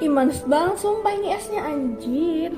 Ih, manis banget sumpah ini esnya anjir.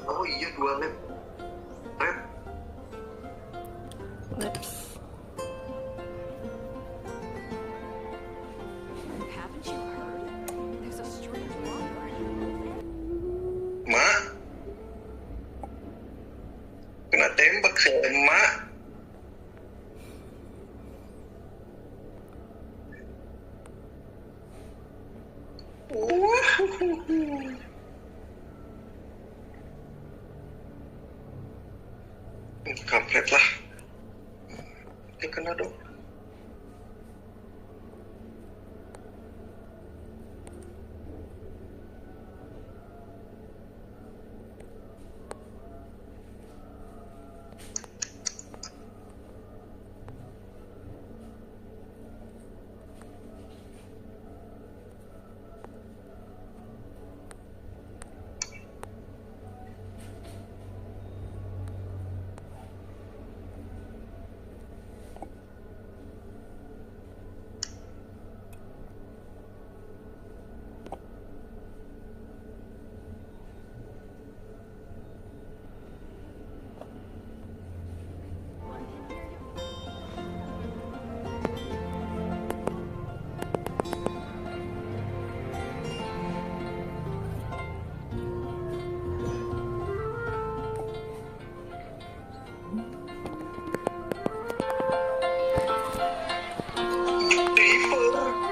Oh iya 2 lap. Laps. Mak, kena tembak saya mak. Kampret lah. Dia kena dong.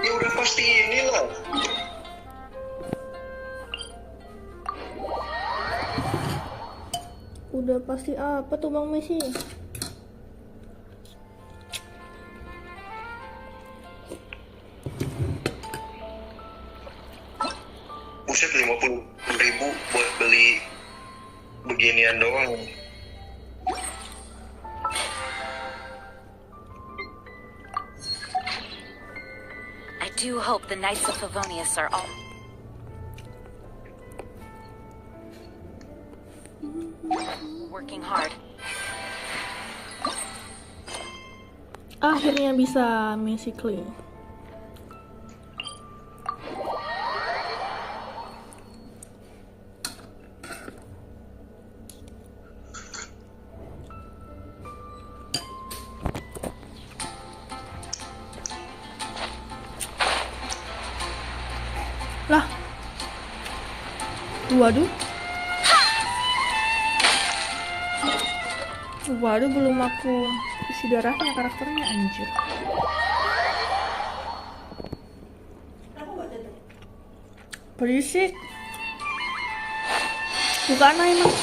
Ya udah pasti inilah. Udah pasti apa tuh Bang Messi? Buset 50.000 buat beli beginian doang. I do hope the Knights of Favonius are all... working hard. Akhirnya bisa Messi clean. Lah. Waduh. Waduh, belum aku isi darahnya karakternya anjir. Berisik. Bukan emang.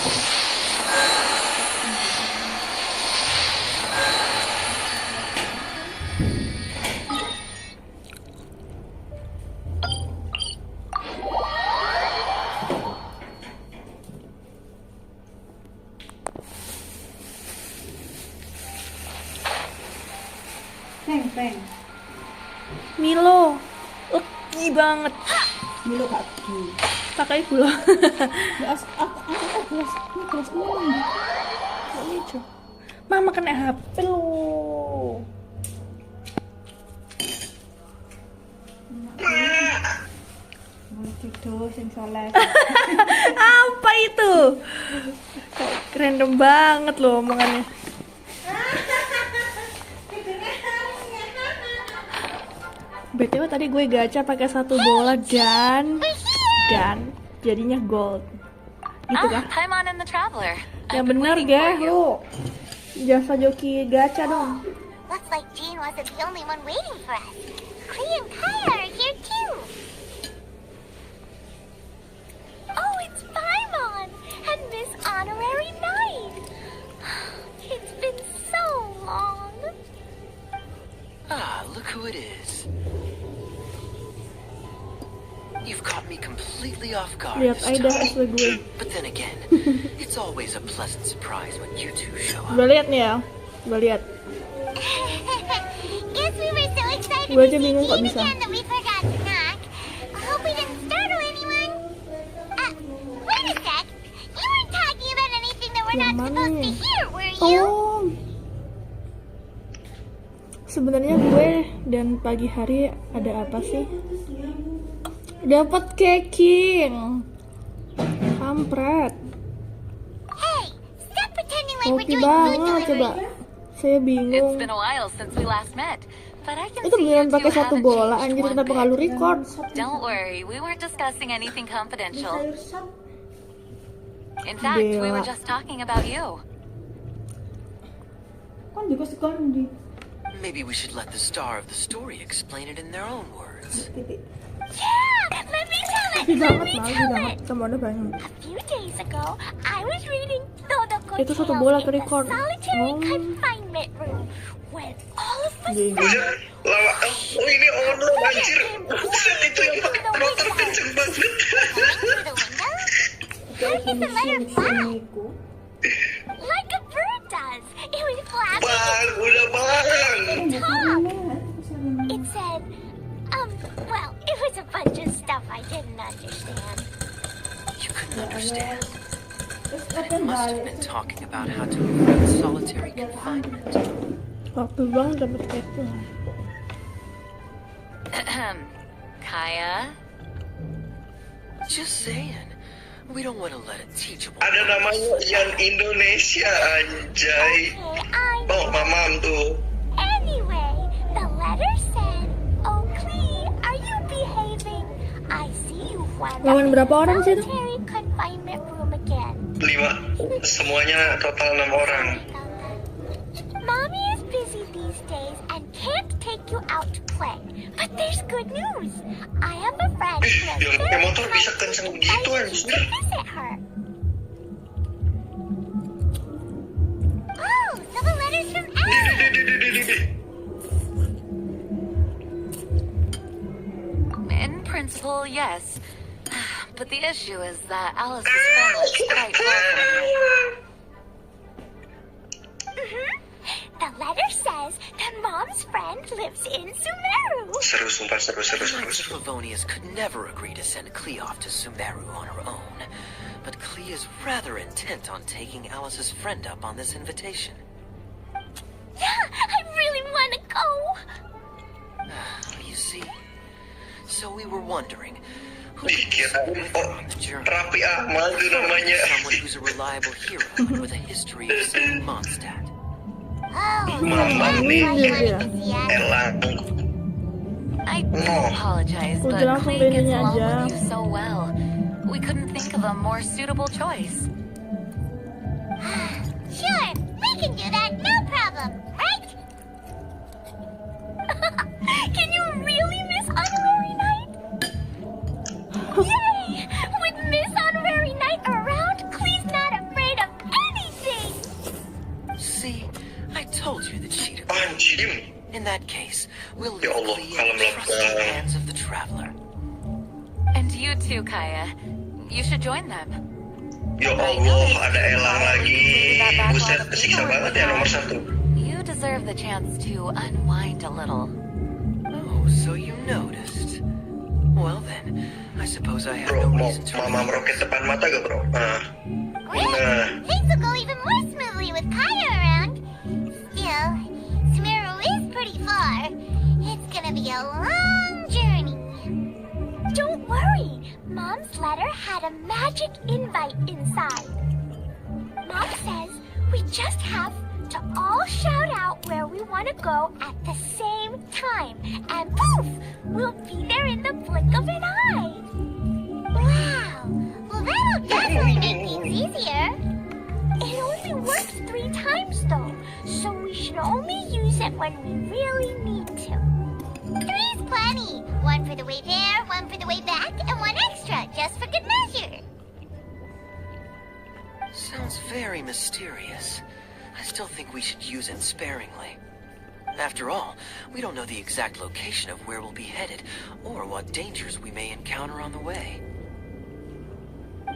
Peng. Milo. Leki banget. Milo kaki. Pakai gula. Gelas gelas minum. Lucu. Mama kena HP lu. Lucu tuh sing soleh. Apa itu? Kok random banget loh omongannya. tadi gue gacha pakai 1 bola dan jadinya gold. Gitu kah? Paimon and the Traveler. Yang bener gak lu? Jasa joki gacha dong. Looks like Jean wasn't the only one waiting for us. Klee and Kaya are here too. Oh, it's Paimon and Miss Honorary Knight. It's been so long. Ah, look who it is. You've caught me completely off guard Lihat this Aida time. asli gue. But then again, it's always a pleasant surprise when you two show up. Gue lihat nih ya. Gue lihat. Guess we were so excited Gue to aja see bingung kok Jean bisa. again that we forgot to knock. I hope we didn't startle anyone. Wait a sec. You weren't talking about anything that we're Yang not mana supposed to nih? hear, were you? Oh. Sebenarnya gue dan pagi hari ada apa sih? Dapat caking. Kampret. Hey, stop pretending like we're Kopi doing food banget delivery. coba. Saya It's bingung. been a while since we last met, but I can Itu see you beneran two pakai 1 haven't bola. changed Anjir one kenapa nggak lu bit. record? Don't worry, we weren't discussing anything confidential. Sayur sop. In fact, we were Bella. just talking about you. Kan juga sekarang di Maybe we should let the star of the story explain it in their own words. titik. Yeah, let me tell it. Tapi Let banget me malu tell banget it. sama ada banyak. A few days ago, I was reading Todoko Itu 1 Tales bola in ke record. the solitary Oh. confinement room when all of a Iya, iya. sudden Lawa, oh ini online anjir. Buset, itu yang pakai motor kenceng banget. coming through the window, cutting the letter back Suamiku. like a bird does. It was flapping Bang, udah bang. top. It said, well, it was a bunch of stuff I didn't understand. You couldn't understand. Terus It katanya must have balik. been talking about how to avoid solitary confinement. Waktu bang dapat caking. Kaya? Just saying. We don't want to let a teachable... Ada namanya yang Indonesia anjay. Okay, I Oh, mamam tuh. Anyway, the letter said, "Oh, Klee, are you behaving? I see you wound up Lawan in berapa orang sih itu? solitary confinement room again." 5. Semuanya total 6 orang. Mommy is busy these days and can't take you out to play. But there's good news. I have a friend who has Yang pakai very motor bisa kind kenceng invited gitu, you anjir. to visit her. Oh, so the letter's from Alice. In principle, yes. But the issue is that Alice's friend lives quite far from here. The letter says that Mom's friend lives in Sumeru. Seru, sumpah seru. The Knights of Livonius could never agree to send Klee off to Sumeru on her own. But Klee is rather intent on taking Alice's friend up on this invitation. Yeah, I really want to go. You see? So we were wondering, who could Dikit. be with her Oh, on the journey? Rapi Ahmad tuh namanya. Someone who's a reliable hero with a history of saving Mondstadt. Oh, Mama that's nih. why you wanted to see us. Elang. I do apologize, but Udah langsung Klee gets ini along aja. with you so well. We couldn't think of a more suitable choice. Sure, we can do that, no problem, right? Can you really miss Honorary Knight? Yay! With Miss Honorary Knight around, Klee's not afraid of anything! See, I told you that she'd agree. Anjing. In that case, we'll Ya leave Allah, Klee in kalem the lah, trusting Bang. hands of the Traveler. And you too, Kaya. You should join them. Ya Allah, ada Elang lagi. Buset, kesiksa banget ya nomor 1. You deserve the chance to unwind a little. Oh, so you noticed. Well then, I suppose I have Bro, no mau reason to... mama meroket depan mata gak bro? Great! Nah. Things will go even more smoothly with Kaya around. Still, Sumeru is pretty far. It's gonna be a long journey. Don't worry, Mom's letter had a magic invite inside. Mom says we just have to all shout out where we want to go at the same same time, and poof, we'll be there in the blink of an eye. Wow, well that'll definitely make things easier. It only works 3 times though, so we should only use it when we really need to. 3's plenty. 1 for the way there, 1 for the way back, and 1 extra, just for good measure. Sounds very mysterious. I still think we should use it sparingly. After all, we don't know the exact location of where we'll be headed, or what dangers we may encounter on the way.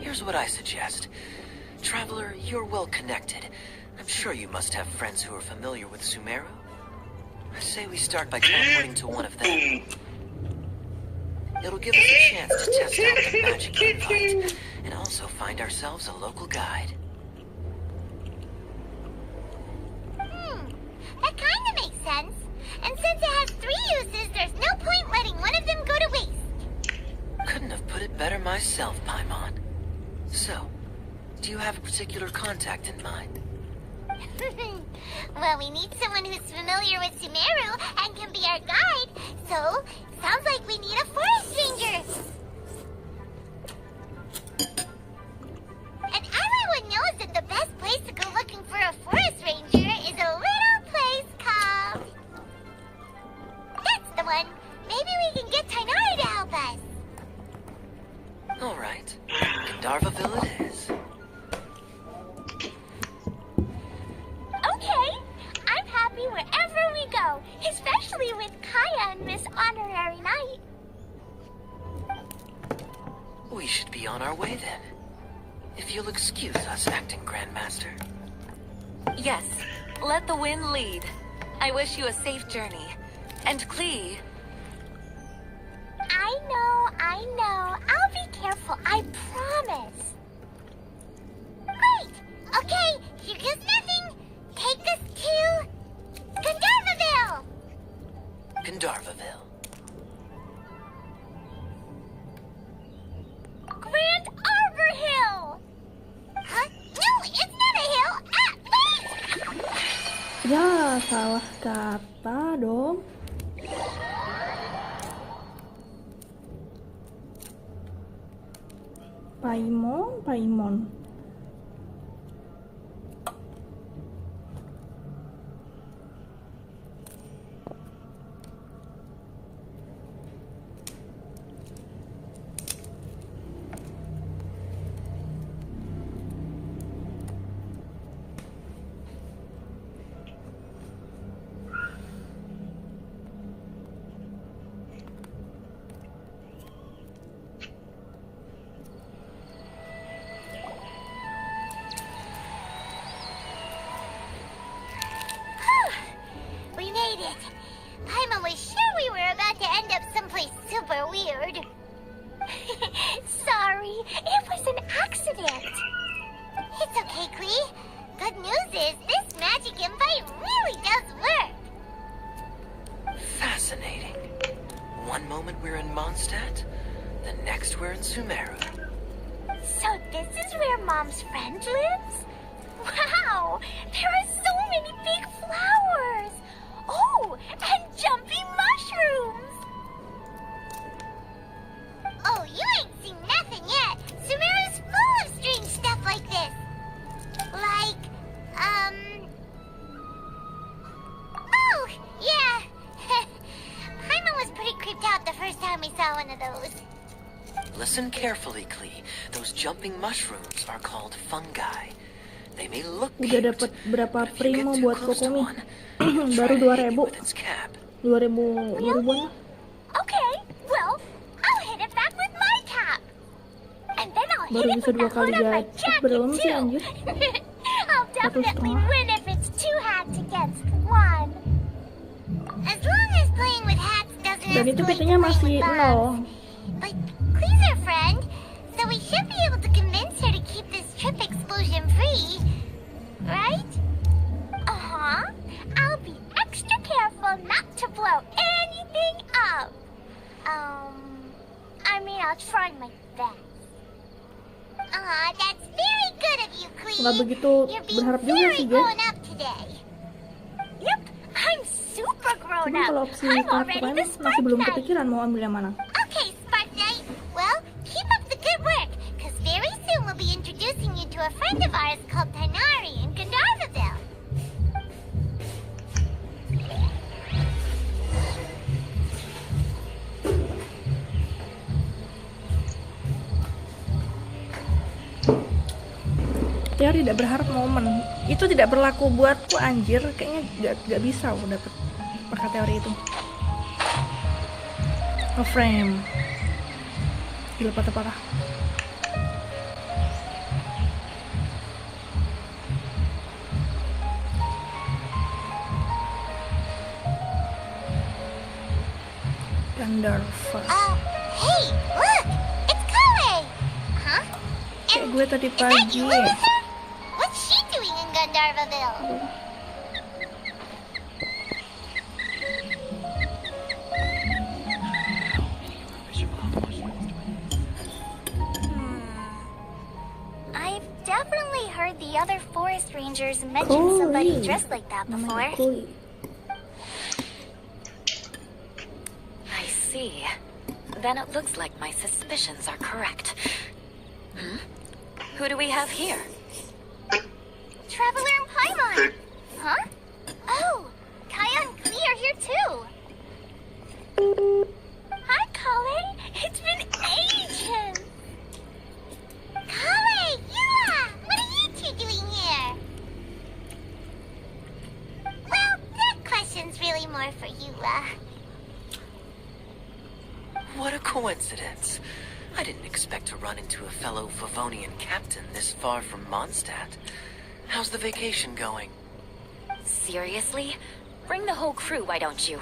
Here's what I suggest. Traveler, you're well connected. I'm sure you must have friends who are familiar with Sumeru. I say we start by teleporting to one of them. It'll give us a chance to test out the magic invite, and also find ourselves a local guide. That kinda makes sense. And since it has 3 uses, there's no point letting one of them go to waste. Couldn't have put it better myself, Paimon. So, do you have a particular contact in mind? Well, we need someone who's familiar with Sumeru and can be our guide, so sounds like we need a forest ranger. And everyone knows that the best place to go looking for a forest ranger is a little place called... That's the one. Maybe we can get Tainari to help us. All right. Gandharvaville it is. Okay, I'm happy wherever we go, especially with Kaya and Miss Honorary Knight. We should be on our way then. If you'll excuse us, Acting Grandmaster. Yes, let the wind lead. I wish you a safe journey. And Klee, I know. I'll be careful, I promise. Great! Okay, here goes nothing. Take us to... Gandharvaville! Gandharvaville. Grand Arbor Hill! Huh? No, it's not a hill! Wait! Ya, salah kata dong. Paimon. We made it. Paimon was sure we were about to end up someplace super weird. Sorry, it was an accident. It's okay, Klee. Good news is this magic invite really does work. Fascinating. One moment we're in Mondstadt, the next we're in Sumeru. So this is where Mom's friend lives? Wow, there are so many big flowers. Oh, and jumping mushrooms. Oh, you ain't seen nothing yet. Sumeru's full of strange stuff like this. Like, Oh, yeah. Paimon was pretty creeped out the first time we saw one of those. Listen carefully, Klee. Those jumping mushrooms are called fungi. They may look Udah cute, dapat berapa but if you primo get too buat close to Kokomi? one, it'll Baru try to hit you 2000. with its cap. 2000 Okay, well, I'll hit it back with my cap. And then I'll Baru hit it bisa with the 2 kali hood on my gacha. jacket Berapa lama sih, too. anjir? I'll definitely 1,5. win if it's 2 hats against 1. As long as playing with hats doesn't Dan itu escalate PT-nya to masih playing with 0. bombs. But Klee's our friend, so we should be able to convince her to keep this trip explosion free. Right? Uh-huh. I'll be extra careful not to blow anything up. I'll try my best. That's very good of you, Klee. Nggak begitu You're being berharap juga very sih, Jen. grown up today. Yep, I'm super grown grown Cuman up. kalau opsi I'm Spark already Prime the masih Spark belum Knight. kepikiran mau ambil yang mana. Okay, Spark Knight. Well, keep up the good work, because very soon we'll be introducing you to a friend of ours called Tanari in Gandharvaville. Dia tidak berharap momen. Itu tidak berlaku buatku anjir. Kayaknya gak bisa aku dapet pakai teori itu. Nge-frame. Gila patah-patah. Gandharva. Hey, look! It's Kale! Huh? Kayak gue tadi Is that pagi. you, Alyssa? What's she doing in Gandharvaville? I've definitely heard the other forest rangers mention somebody Cool. dressed like that before. Cool. I see. Then it looks like my suspicions are correct. Who do we have here? Traveler and Paimon! Huh? Oh, Kaya and Klee are here too! Hi, Kale! It's been ages! Kale! Yula! What are you two doing here? Well, that question's really more for Yula. What a coincidence. I didn't expect to run into a fellow Favonian captain this far from Mondstadt. How's the vacation going? Seriously? Bring the whole crew, why don't you?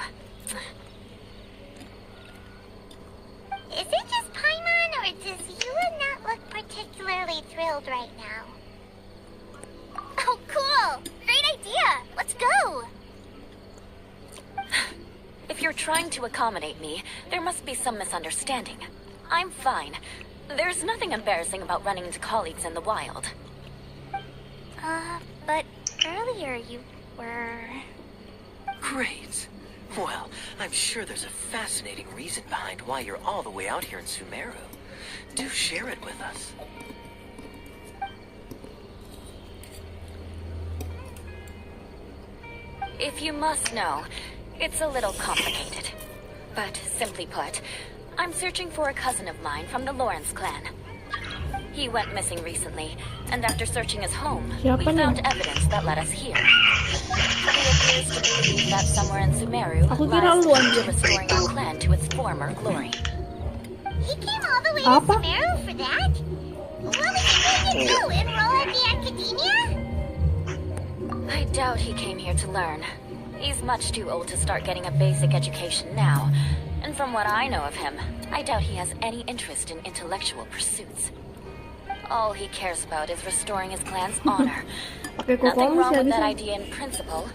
Is it just Paimon, or does Yula not look particularly thrilled right now? Oh, cool! Great idea! Let's go! If you're trying to accommodate me, there must be some misunderstanding. I'm fine. There's nothing embarrassing about running into colleagues in the wild. But earlier you were... Great. Well, I'm sure there's a fascinating reason behind why you're all the way out here in Sumeru. Do share it with us. If you must know, it's a little complicated. But simply put, I'm searching for a cousin of mine from the Lawrence clan. He went missing recently, and after searching his home, Siapa we nih? found evidence that led us here. He appears to believe that somewhere in Sumeru Aku kira lies lu the key anjir. to restoring our clan to its former glory. He came all the way Apa? to Sumeru for that? What was he going to do? Enroll at the academia? I doubt he came here to learn. He's much too old to start getting a basic education now. And from what I know of him, I doubt he has any interest in intellectual pursuits. All he cares about is restoring his clan's honor. Pakai Nothing kokomu wrong sih with that habisnya. idea in principle,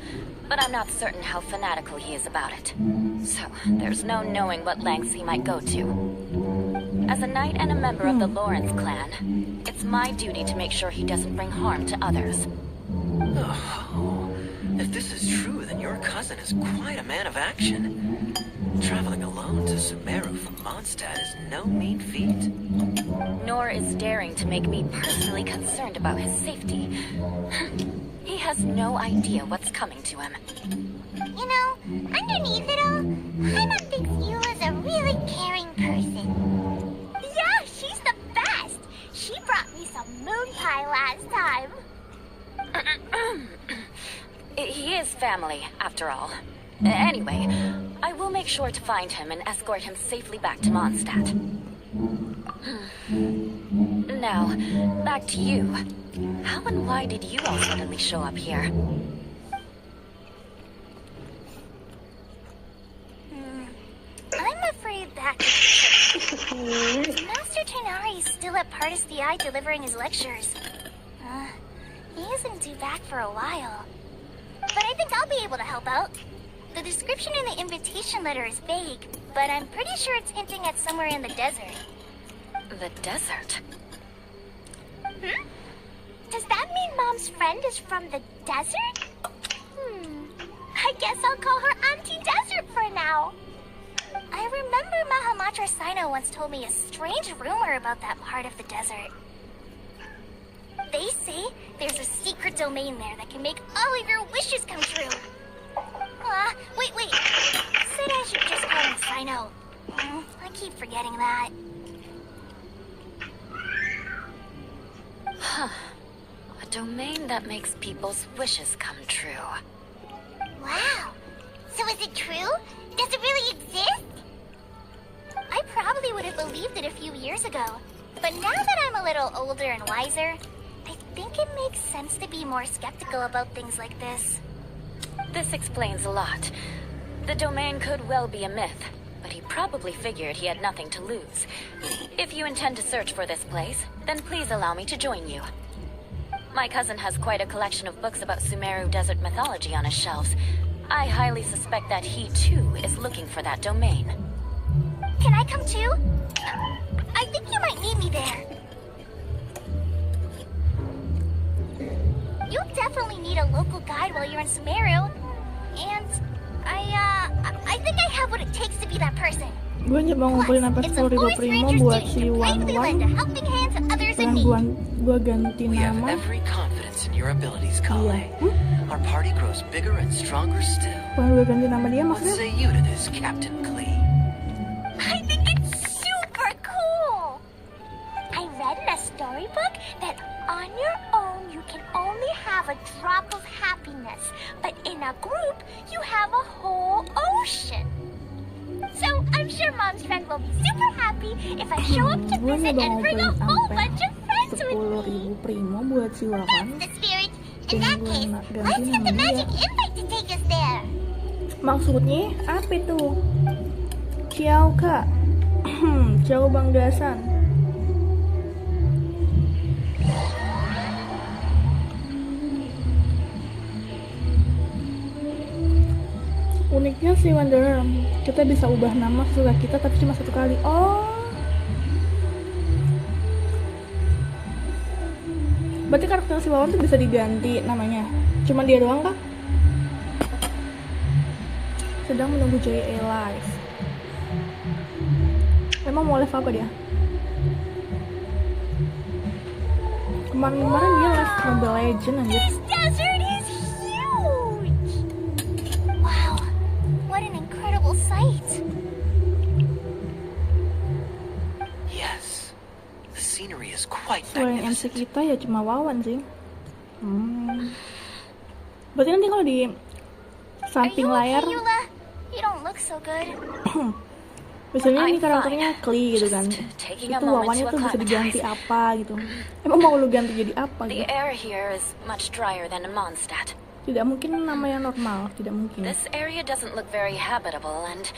but I'm not certain how fanatical he is about it. So, there's no knowing what lengths he might go to. As a knight and a member of the Lawrence clan, it's my duty to make sure he doesn't bring harm to others. Oh, if this is true, then your cousin is quite a man of action. Traveling alone to Sumeru from Mondstadt is no mean feat. Nor is daring to make me personally concerned about his safety. He has no idea what's coming to him. You know, underneath it all, Paimon thinks Yula's a really caring person. Yeah, she's the best! She brought me some moon pie last time. He is family, after all. Anyway, I will make sure to find him and escort him safely back to Mondstadt. Now, back to you. How and why did you all suddenly show up here? I'm afraid that Master Tanari is still at Partis the Eye delivering his lectures. He isn't due back for a while. But I think I'll be able to help out. The description in the invitation letter is vague, but I'm pretty sure it's hinting at somewhere in the desert. The desert? Does that mean Mom's friend is from the desert? I guess I'll call her Auntie Desert for now. I remember Mahamatra Sino once told me a strange rumor about that part of the desert. They say there's a secret domain there that can make all of your wishes come true. Wait. Said I should just call him Sino. I keep forgetting that. Huh. A domain that makes people's wishes come true. Wow. So is it true? Does it really exist? I probably would have believed it a few years ago. But now that I'm a little older and wiser, I think it makes sense to be more skeptical about things like this. This explains a lot. The domain could well be a myth, but he probably figured he had nothing to lose. If you intend to search for this place, then please allow me to join you. My cousin has quite a collection of books about Sumeru desert mythology on his shelves. I highly suspect that he too is looking for that domain. Can I come too? I think you might need me there. You'll definitely need a local guide while you're in Sumeru. And I think I have what it takes to be that person. Gue nyoba ngumpulin apa story gue Primo buat si Wan Wan. Gue ganti We have nama. every confidence in your abilities, Kale. Our party grows bigger and stronger still. Gue ganti nama dia What maksudnya? say you to this, Captain Klee? I think it's super cool. I read in a storybook that on your own you can only have a drop of happiness, but in a group you have a whole ocean. So I'm sure Mom's friend will be super happy if I show up to Gue visit nyoba and bring a ngumpulin whole sampai bunch of friends with me. 10.000 Primo buat si Wawan. That's the spirit. In that Gue case, ganti let's get the nama dia. magic invite to take us there. Maksudnya apa itu? Ciao kak. Ciao Bang Gasan. Uniknya si Wanderer, kita bisa ubah nama sesuka kita tapi cuma satu kali. Oh, berarti karakter si Wawan tuh bisa diganti namanya. Cuma dia doang kah? Sedang menunggu JA Live. Emang mau live apa dia? Kemarin dia live Mobile Legends anjir. This desert is huge! Wow, what an incredible sight. Yes, the scenery is quite Selain MC magnificent. kita ya cuma Wawan sih. Berarti nanti kalau di Are samping you layar, okay, Eula? You don't look so good. misalnya ini I'm karakternya fine. Klee gitu kan. Just taking a Itu moment Wawannya to tuh bisa diganti acclimatize. apa gitu. Emang mau lu ganti jadi apa The gitu? air here is much drier than in Mondstadt. Tidak mungkin nama yang normal, tidak mungkin. This area doesn't look very habitable, and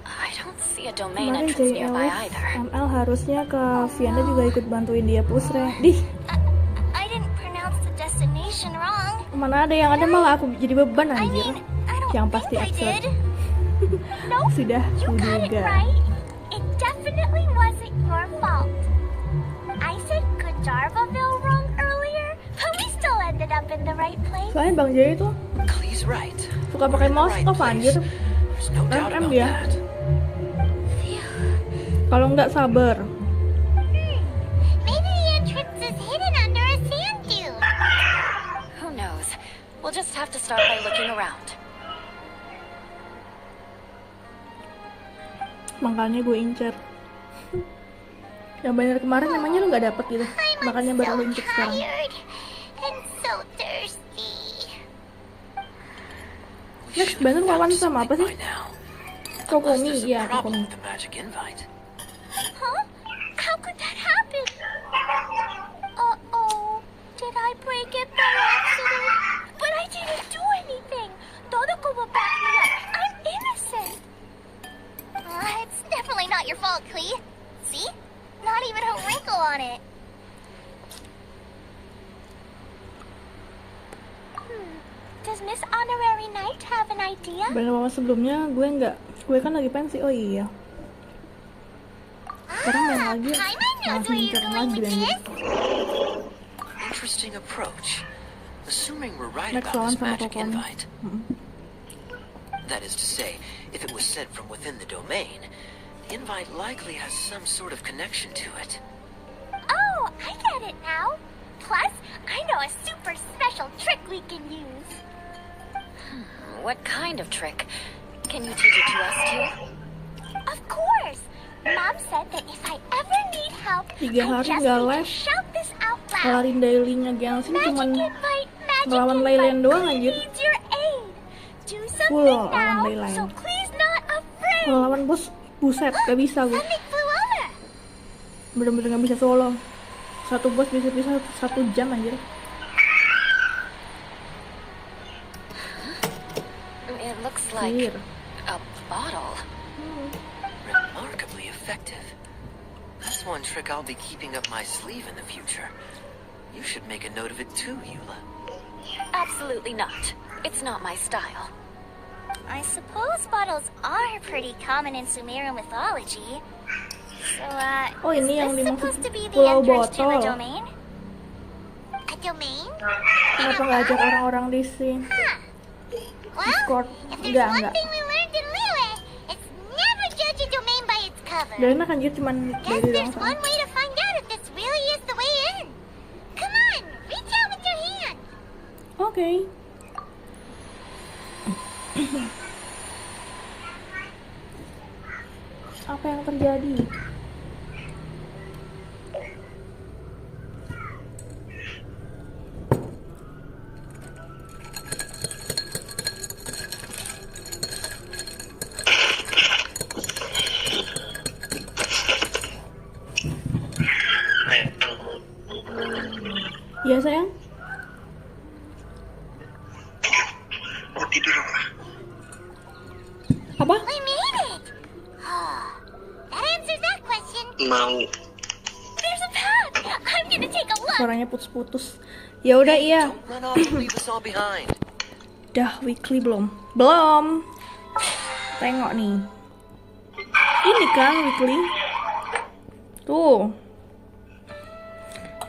I don't see a domain Kemarin entrance JL nearby either. ML harusnya ke Vianda juga ikut bantuin dia push re. Dih, I didn't pronounce the destination wrong. mana ada yang ada malah aku jadi beban I anjir. mean, I don't Yang think pasti I absurd. did. Nope, Sudah you got it kuduga. right. It definitely wasn't your fault. I said Kujarvaville wrong earlier, but we still ended up in the right place. Soalnya Bang Jay itu Klee's right. suka We're pakai in the mouse right off place. anjir. There's no doubt RM about dia. that. Kalau nggak sabar. Maybe the entrance is hidden under a sand dune. Who knows? We'll just have to start by looking around. Makanya gue incer. Yang banyak kemarin namanya lu nggak dapet gitu. Makanya baru lu incer sekarang. Tired and so thirsty. We Next, should banner have Wawan found sama apa something sih? by now. Kokomi, Unless there's a iya problem Kokomi. with the magic invite. Huh? How could that happen? Uh-oh. Did I break it by accident? But I didn't do anything. Todoko will back me up. I'm innocent. It's definitely not your fault, Klee. See? Not even a wrinkle on it. Does Miss Honorary Knight have an idea? Banner Wawan sebelumnya gue kan lagi pensi. Oh iya. Sekarang main lagi. Paimon knows Langsung where you're incer going lagi with anjir. this. Interesting approach. Assuming we're right Next about lawan this sama magic Kokomi. invite. That is to say, if it was sent from within the domain, the invite likely has some sort of connection to it. Oh, I get it now. Plus, I know a super special trick we can use. What kind of trick? Can you teach it to us too? Of course. Mom said that if I ever need help, 3 I hari just nggak need to les, shout this out loud. kelarin dailynya Genshin Magic cuman invite, magic ngelawan Leyland invite, doang, who anjir. needs your aid? Do Full something lawan now, Leyland. so please not afraid. Ngelawan bos, buset, gak bisa gue. Something flew over. Bener-bener gak bisa solo. Satu bos bisa 1 jam anjir. It looks like Clear. a bottle. Remarkably effective. That's one trick I'll be keeping up my sleeve in the future. You should make a note of it too, Eula. Absolutely not. It's not my style. I suppose bottles are pretty common in Sumerian mythology. So, Oh, is ini yang this dimaksud supposed to be the pulau entrance to a botol. domain? A domain? Kenapa nggak ajak orang-orang di sini? Well, Discord. if there's one Enggak. thing we learned in Liyue, it's never judge a domain by its cover. Gak enak anjir, cuman Guess dari doang there's sana. one way to find out if this really is the way in. Come on, reach out with your hand. Oke. Apa yang terjadi? Ya sayang? Mau tidur apa? Apa? We made it. That answers that question. Mau. There's a path. I'm gonna take a look. Suaranya putus-putus. Ya udah iya. Don't run off and leave us all behind. Dah weekly belum? Belum. Tengok nih. Ini kan weekly. Tuh.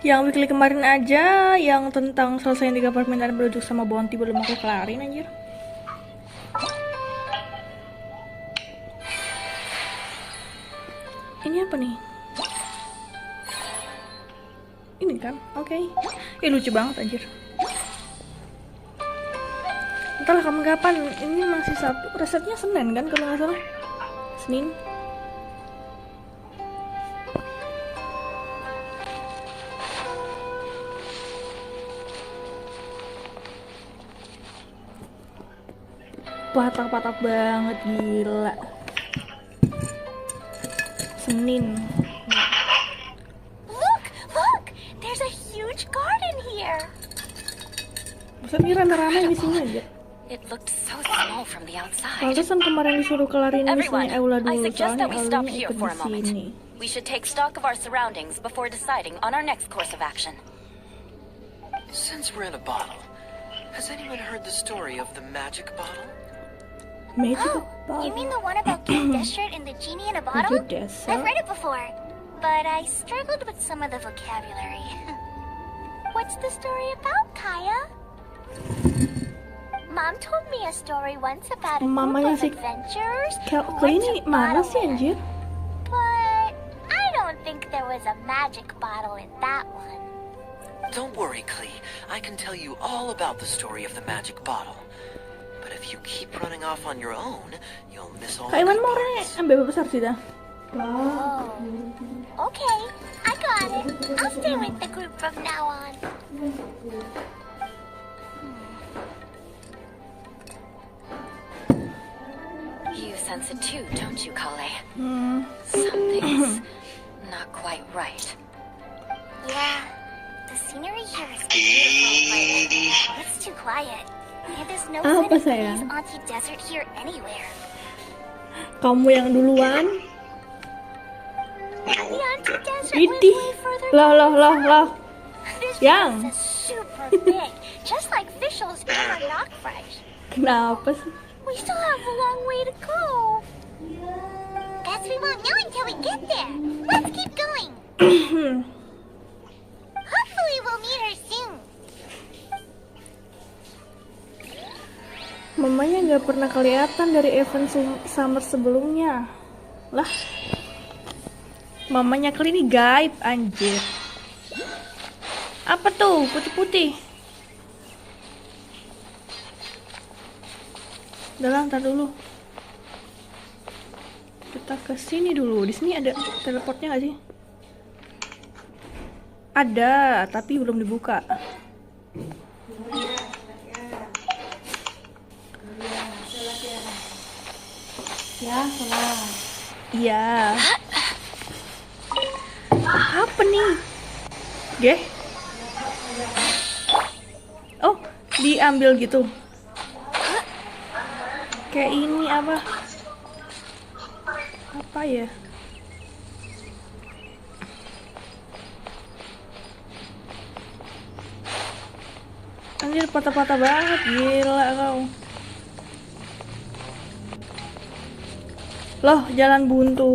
Yang weekly kemarin aja, yang tentang selesaiin 3 permintaan berujung sama bounty belum aku kelarin anjir. Ini apa nih? Ini kan? Oke. Ih lucu banget anjir. Entahlah kapan-kapan, ini masih Sabtu. Resetnya Senin kan kalau nggak salah. Senin. Patak-patak banget, gila. Senin. Look! There's a huge garden here. Buset, ini rame-rame di sini aja. It looked so small from the outside. Pantesan kemarin disuruh kelarin Everyone, misinya Eula I dulu, suggest soalnya that we stop Eulanya here ikut for di a moment. sini. We should take stock of our surroundings before deciding on our next course of action. Since we're in a bottle, has anyone heard the story of the magic bottle? Magic Oh, bottle. you mean the one about King Desert and the genie in a bottle? King Desert? I've read it before, but I struggled with some of the vocabulary. What's the story about, Kaya? Mom told me a story once about a group Mamanya of si adventurers Kali who went ini to mana bottle sih land. anjir? But I don't think there was a magic bottle in that one. Don't worry, Klee. I can tell you all about the story of the magic bottle. But if you keep running off on your own, you'll miss all the Kak Iwan good mau parts. ambil besar sih dah. Oh. Okay, I got it. I'll stay with the group from now on. You sense it too, don't you, Kale? Hmm. Something's not quite right. Yeah, the scenery here is beautiful, but it's too quiet. And there's no sign Apa of sayang? Please Auntie Desert here anywhere. Kamu yang duluan. The Auntie Desert lives Idih. way further Loh. This Yang. place is super big, just like Fischl's inner Knockfresh. Kenapa sih? We still have a long way to go. Guess we won't know until we get there. Let's keep going. Hopefully we'll meet her soon. Mamanya nggak pernah kelihatan dari event summer sebelumnya. Lah, mamanya kali ini gaib anjir. Apa tuh putih-putih? Udah lah, ntar dulu. Kita ke sini dulu. Di sini ada teleportnya nggak sih? Ada, tapi belum dibuka. Ya, salah. Iya. Apa nih? Geh? Oh, diambil gitu. Kayak ini apa? Apa ya? Anjir, patah-patah banget, gila kau. Loh, jalan buntu.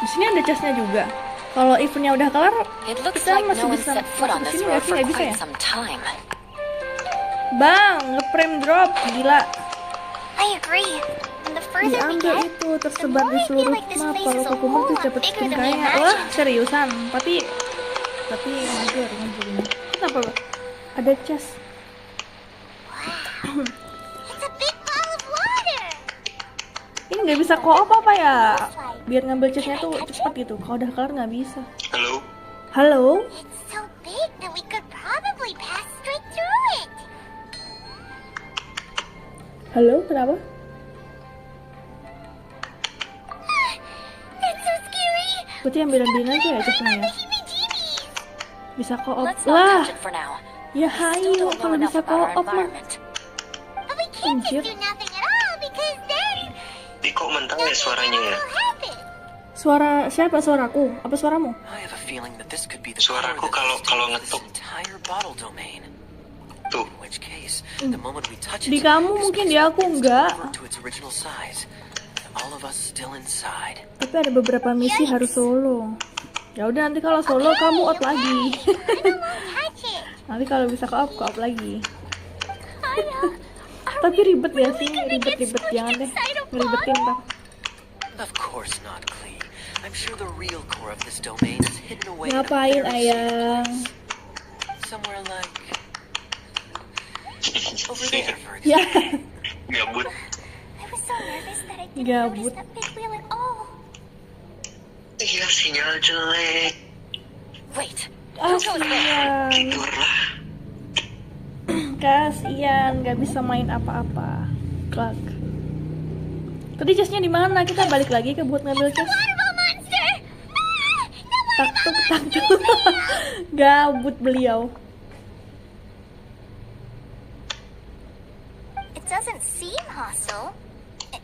Di sini ada chestnya juga. Kalau eventnya udah kelar, It looks kita like masih no one bisa set foot on masuk this sini road nggak sih? for Nggak bisa quite ya? some time. Bang, nge-frame drop, gila. I agree. And the further we Diambil get, itu tersebar di seluruh like this map. place Kalau is a kukumur whole tuh lot cepet bigger skin than we kayaknya. Wah, imagined. seriusan. Tapi ngajur ini. Kenapa? Ada chest. It's a big ball of water. Ini nggak bisa co-op apa ya? Biar ngambil chestnya tuh cepet gitu. Kalau udah kelar nggak bisa. Halo? Halo? It's so big that we could probably pass straight through it. Halo, kenapa? That's so scary. Berarti ambil-ambilin aja ya chestnya ya. Heebie-jeebies. Bisa co-op. Let's not Wah, touch it for now. ya We still hayu don't know kalau enough bisa about our co-op mah. environment. But we can't just Anjir. do nothing at all because then Di kok mentang ya suaranya ya? will happen. Suara siapa? Suaraku? Apa suaramu? I have a feeling that this could be the Suaraku power that kalau sustains this ngetuk. entire bottle domain. Tuh, In which case, the moment we touch it, Di kamu this mungkin, place di will aku instantly enggak. revert to its original size. All of us still inside. Tapi ada beberapa misi harus solo. Ya udah, nanti kalau solo kamu out lagi. I don't want to touch it. Nanti kalau bisa co-op lagi. I know. Tapi ribet ya sih, ribet-ribet, jangan deh ngeribetin tak. Of course not, Klee. I'm sure the real core of this domain is hidden away in a Ngapain very ayang? somewhere like over there, for example. Ya, gabut. I was so nervous that I didn't Gabut. notice that big wheel at all. Iya, sinyal jelek. Wait, who goes there? kasihan, Tidurlah. kasihan, nggak bisa main apa-apa. Klak. Tadi chestnya di mana? Kita balik lagi ke buat ngambil chest. Waterfall monster! Taktuk, taktuk. Gabut beliau. It doesn't seem hostile.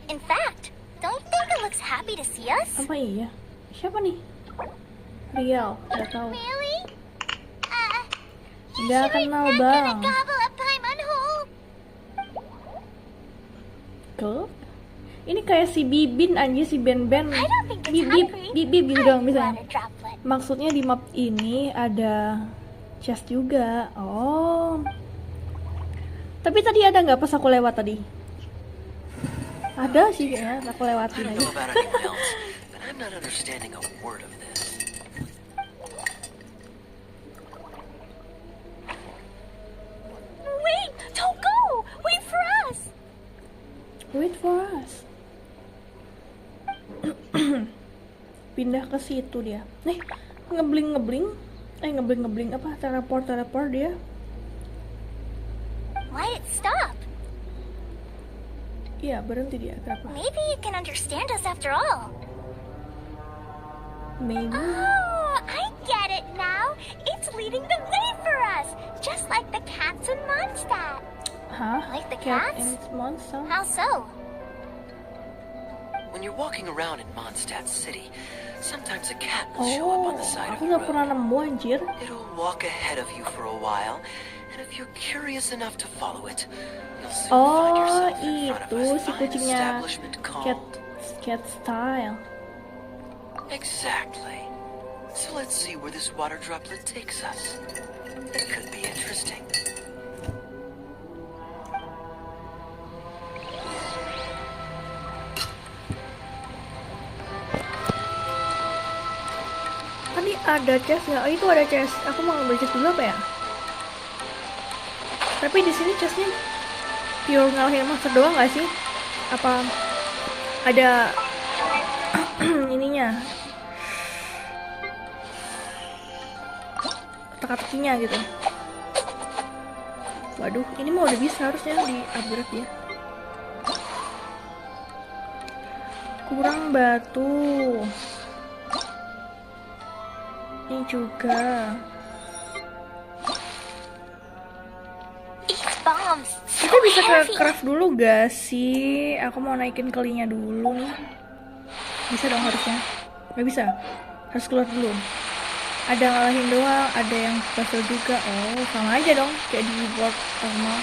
In fact, don't you think it looks happy to see us? Apa iya? Siapa nih? Rial, nggak tahu. Really? Nggak kenal bang. Gobble up Paimon whole. Ke? Ini kayak si Bibin anjir, si Ben-Ben. I don't think it's Bibib, hungry. bibib gitu dong misalnya. Water droplet. Maksudnya di map ini ada chest juga. Oh. Tapi tadi ada nggak pas aku lewat tadi? Ada sih kayaknya, aku I lewatin don't aja. know about anyone else, but I'm not understanding a word of this. Wait! Don't go! Wait for us! Wait for us. Pindah ke situ dia. Ngebling. Ngebling apa? Teleport dia. Why it stop? Iya, berhenti dia. Kenapa? Maybe it can understand us after all. Maybe. Oh, I get it now. It's leading the way for us, just like the cats in Mondstadt. Hah? Like the Cat cats? and monster? How so? When you're walking around in Mondstadt City, sometimes a cat will show up Oh, on the side of aku the nggak pernah road. nemu anjir. It'll walk ahead of you for a while, and And if you're curious enough to follow it, you'll soon find Oh, yourself in front of itu a si fine kucingnya establishment called... cat style. Exactly. So let's see where this water droplet takes us. It could be interesting. Tadi ada chest nggak? Oh, itu ada chest. Aku mau ngambil chest dulu apa ya? Tapi di sini chestnya pure ngalahin monster doang nggak sih? Apa ada ininya? Teka-tekinya gitu. Waduh, ini mau udah bisa harusnya di upgrade ya. Kurang batu. Ini juga. Kita bisa ke craft dulu gak sih? Aku mau naikin kelinya dulu nih. Bisa dong harusnya. Gak bisa. Harus keluar dulu. Ada ngalahin doang, ada yang puzzle juga. Oh, sama aja dong kayak di buat sama.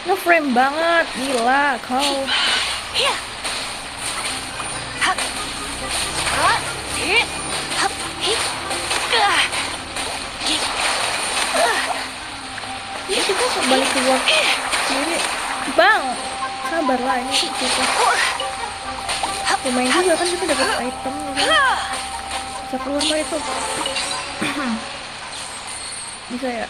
Nge-frame banget, gila kau. Ya kita balik ke work sendiri. Bang, sabarlah ini susah. Lumayan juga kan kita dapat item gitu. Bisa keluar dari itu. Bisa ya.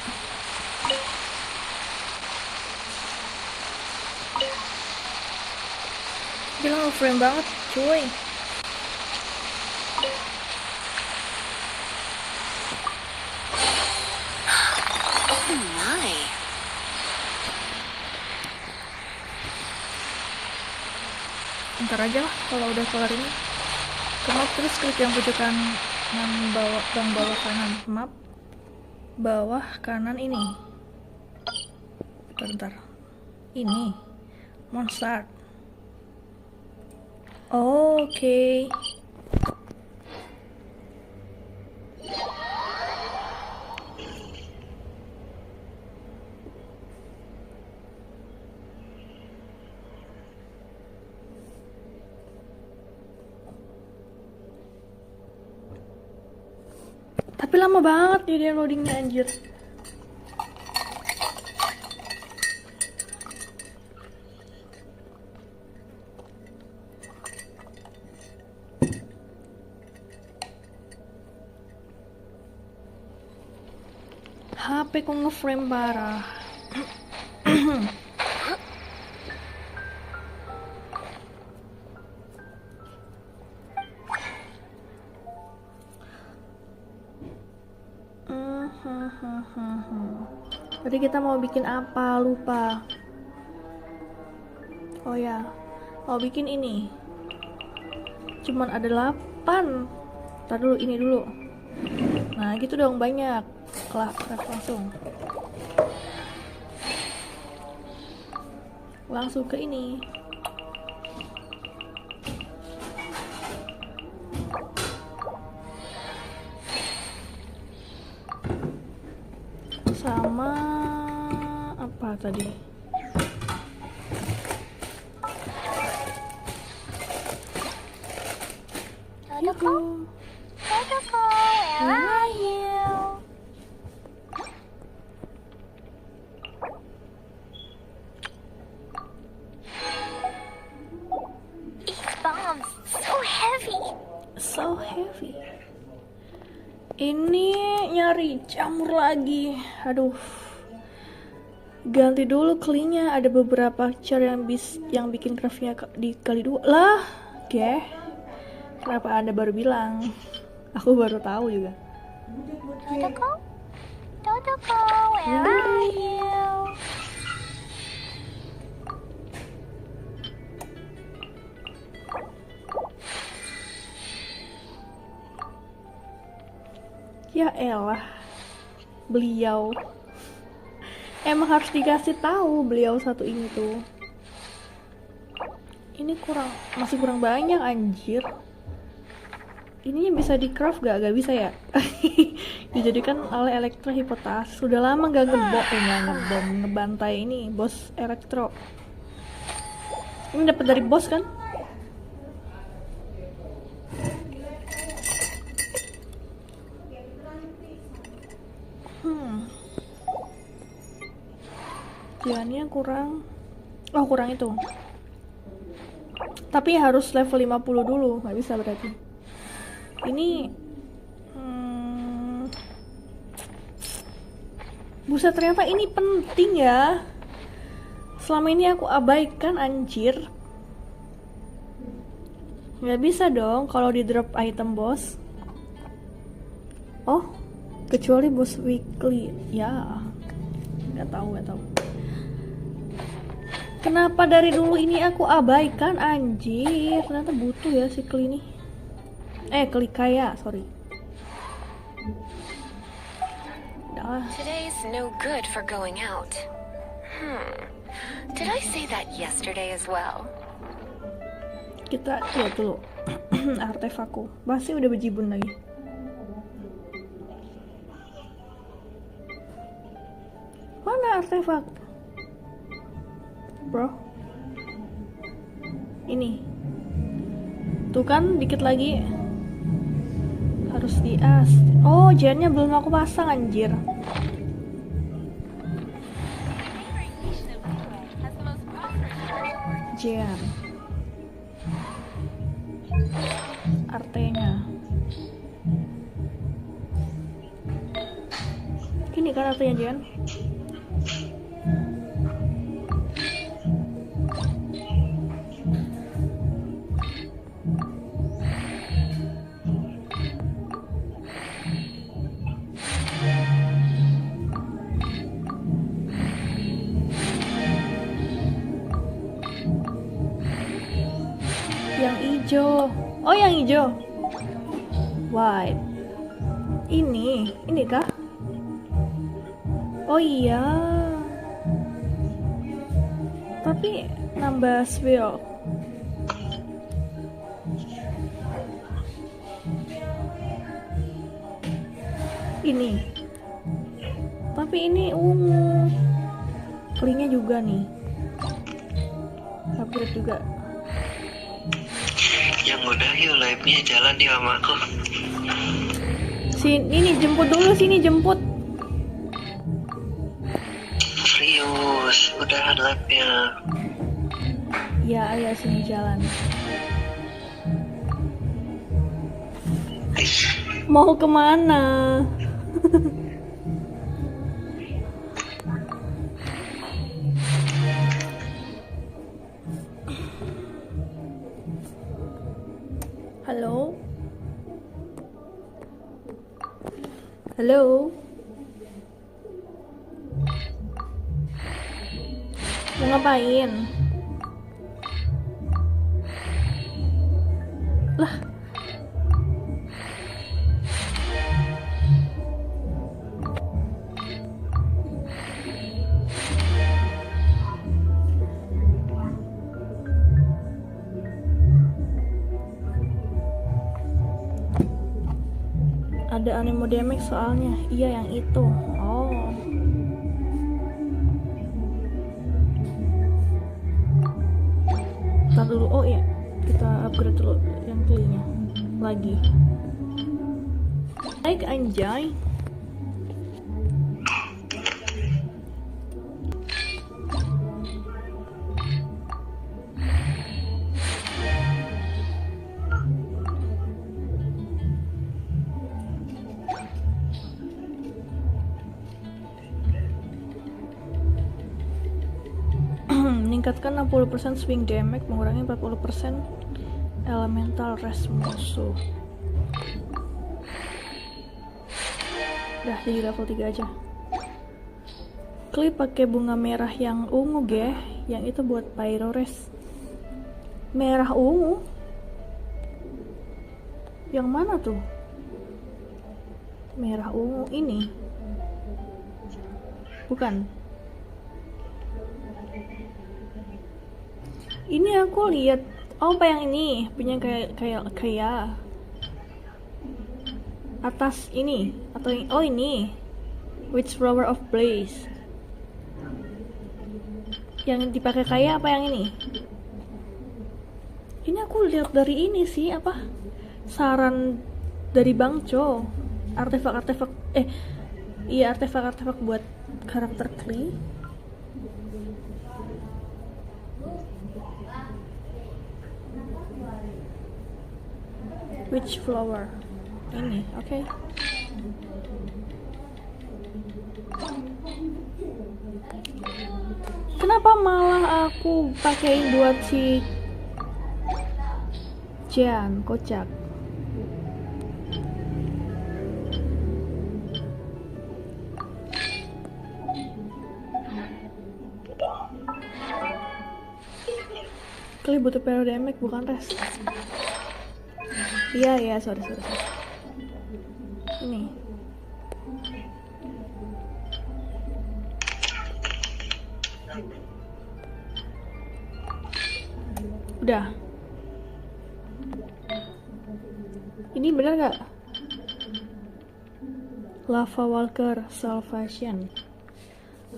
Gila nge-frame banget cuy. Ntar aja lah kalau udah kelar ini. Ke map terus klik yang pojok kanan bawah kanan map. Bawah kanan ini. Bentar. Ini. Monster. Oke. Tapi lama banget nih dia loadingnya anjir. HP kok nge-frame parah. Tadi kita mau bikin apa? Lupa. Oh ya, mau bikin ini. Cuman ada 8. Ntar dulu, ini dulu. Nah gitu dong, banyak. Craft langsung. Langsung ke ini. Sama apa tadi? Todoko, Todoko, where are you? These bombs so heavy. So heavy. Ini nyari jamur lagi. Aduh. Ganti dulu kelinya. Ada beberapa cara yang bikin craftnya di kali 2 lah. Oke. Kenapa Anda baru bilang? Aku baru tahu juga. Todoko, Todoko, where are you? Ya elah, beliau emang harus dikasih tahu beliau satu ini tuh. Ini masih kurang banyak anjir. ininya bisa di craft gak? Gak bisa ya? Dijadikan oleh elektro hipotesis. Sudah lama gak ngebom ngebantai ini bos elektro. Ini dapat dari bos kan? Jiannya kurang. Oh, kurang itu. Tapi harus level 50 dulu, nggak bisa berarti. Ini buset, ternyata ini penting ya. Selama ini aku abaikan, anjir. Nggak bisa dong kalau di drop item bos. Oh, kecuali bos weekly. Ya, nggak tahu. Kenapa dari dulu ini aku abaikan, anjir. Ternyata butuh ya si kli ini. Kli kaya, sorry. Dah. Today's no good for going out. Did I say that yesterday as well? Kita lihat dulu. Artefakku. Masih udah bejibun lagi. Mana artefak? Bro, ini tuh kan dikit lagi harus dias. Oh, gennya belum aku pasang, anjir. Gen artenya ini kan artenya gen. Yang hijau. Oh, yang hijau. White. Ini kah? Oh iya. Tapi nambah spell. Ini. Tapi ini ungu. Kelingnya juga nih. Upgrade juga. Yang udah yuk live-nya jalan di sama aku. Ini jemput dulu, sini jemput. Serius, udahan live-nya. Ya, ayo sini jalan. Mau kemana? Halo? Halo? Mau ngapain? Lah. Ada animo damage soalnya. Iya, yang itu. Oh. Ntar dulu. Oh iya, kita upgrade dulu yang clean-nya lagi. Baik, anjay. Meningkatkan 60% swing damage, mengurangi 40% elemental rest musuh. Dah jadi level 3 aja. Klik pakai bunga merah yang ungu, geh. Yang itu buat pyro rest. Merah ungu? Yang mana tuh? Merah ungu ini? Bukan. Ini aku lihat. Oh, apa yang ini? Punya kayak Atas ini atau oh ini which flower of blaze. Yang dipakai kaya apa yang ini? Ini aku lihat dari ini sih, apa? Saran dari Bang Cho. Artefak-artefak iya, artefak-artefak buat karakter Klee. Which flower? Ini, oke. Kenapa malah aku pakein buat si Jan, kocak. Kali butuh periodic bukan res. Iya, sorry. Ini. Udah. Ini benar nggak? Lava Walker Salvation.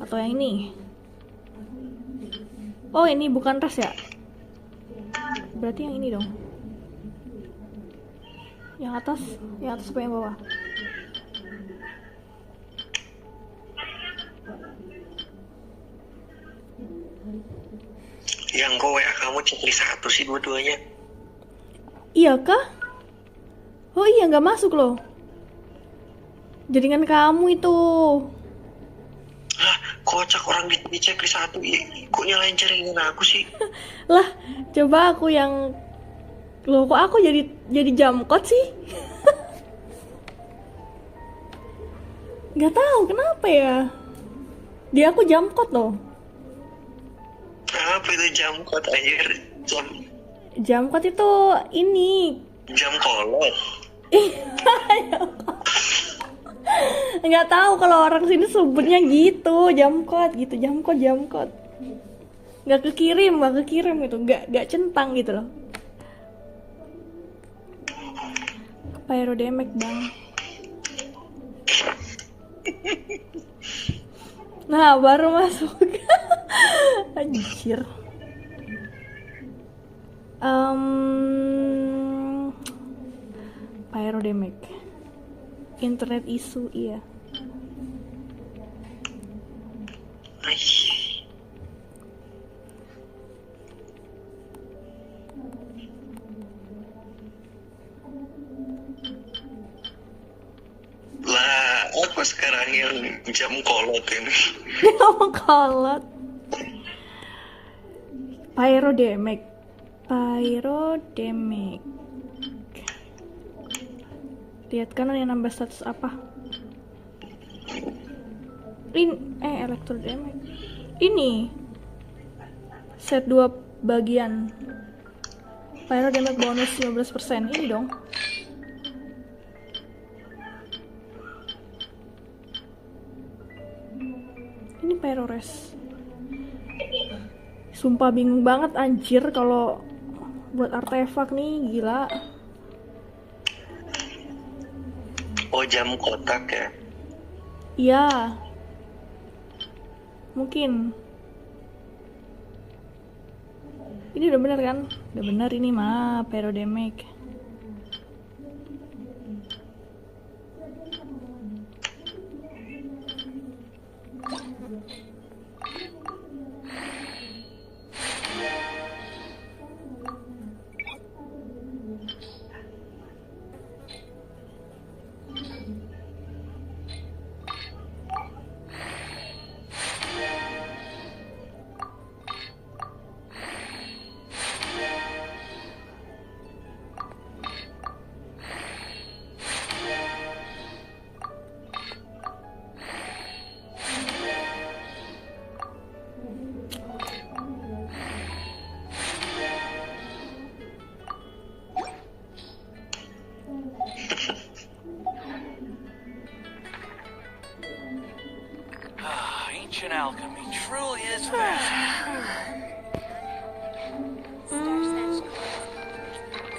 Atau yang ini? Oh, ini bukan res ya? Berarti yang ini dong. Yang atas apa yang bawah? Yang gue WA kamu checklist 1 sih dua-duanya. Iya kah? Oh iya, nggak masuk loh. Jaringan kamu itu. Lah, kocak orang di checklist 1 kok nyalain jaringan aku sih? Lah, coba aku yang loh, kok aku jadi jamkot sih? Nggak tahu kenapa ya. Dia aku jamkot loh. Apa itu jam kot air? Jamkot itu ini. Jam kolot. Nggak tahu kalau orang sini sebutnya gitu, jamkot gitu, jamkot. Nggak kekirim itu, nggak centang gitu loh. Pyrodemek bang. Nah, baru masuk. Anjir. Pyrodemek. Internet isu, iya. Lah, aku sekarang yang jam kolot ini. Jam kolot. Pyrodemek. Lihat kan yang nambah status apa? Elektrodemek. Ini set 2 bagian. Pyrodemek bonus 15%. Ini dong. Ini Pyrores. Sumpah bingung banget anjir kalau buat artefak nih, gila. Oh, jam kotak ya? Iya. Mungkin. Ini udah bener kan? Udah bener ini mah, Pyrodemek. Ancient alchemy truly is fascinating.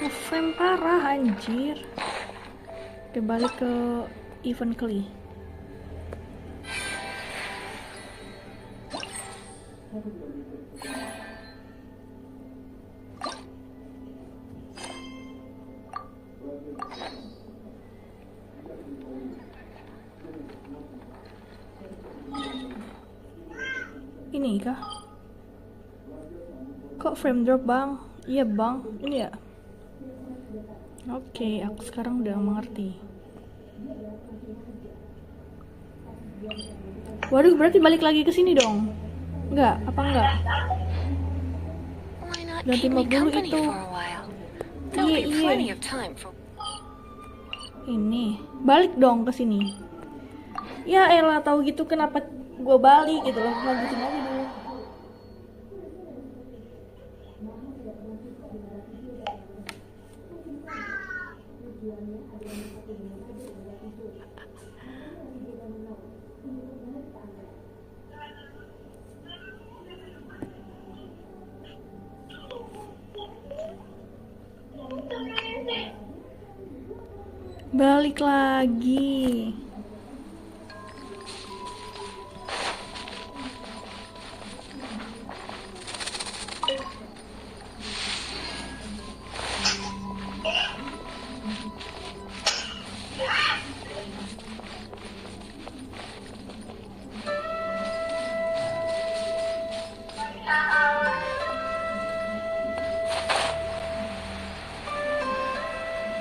Ngeframe parah anjir. Oke, balik ke event kali. Ini kah? Kok frame drop bang? Iya bang, ini ya. Oke, aku sekarang udah mengerti. Waduh, berarti balik lagi ke sini dong? Enggak, apa enggak? Why not Ganti keep me mob dulu company itu. for a while? There'll be Iya. plenty of time for... Ini, balik dong ke sini. Ya elah, tahu gitu kenapa gue balik gitu loh. Lanjutin aja dulu. Balik lagi.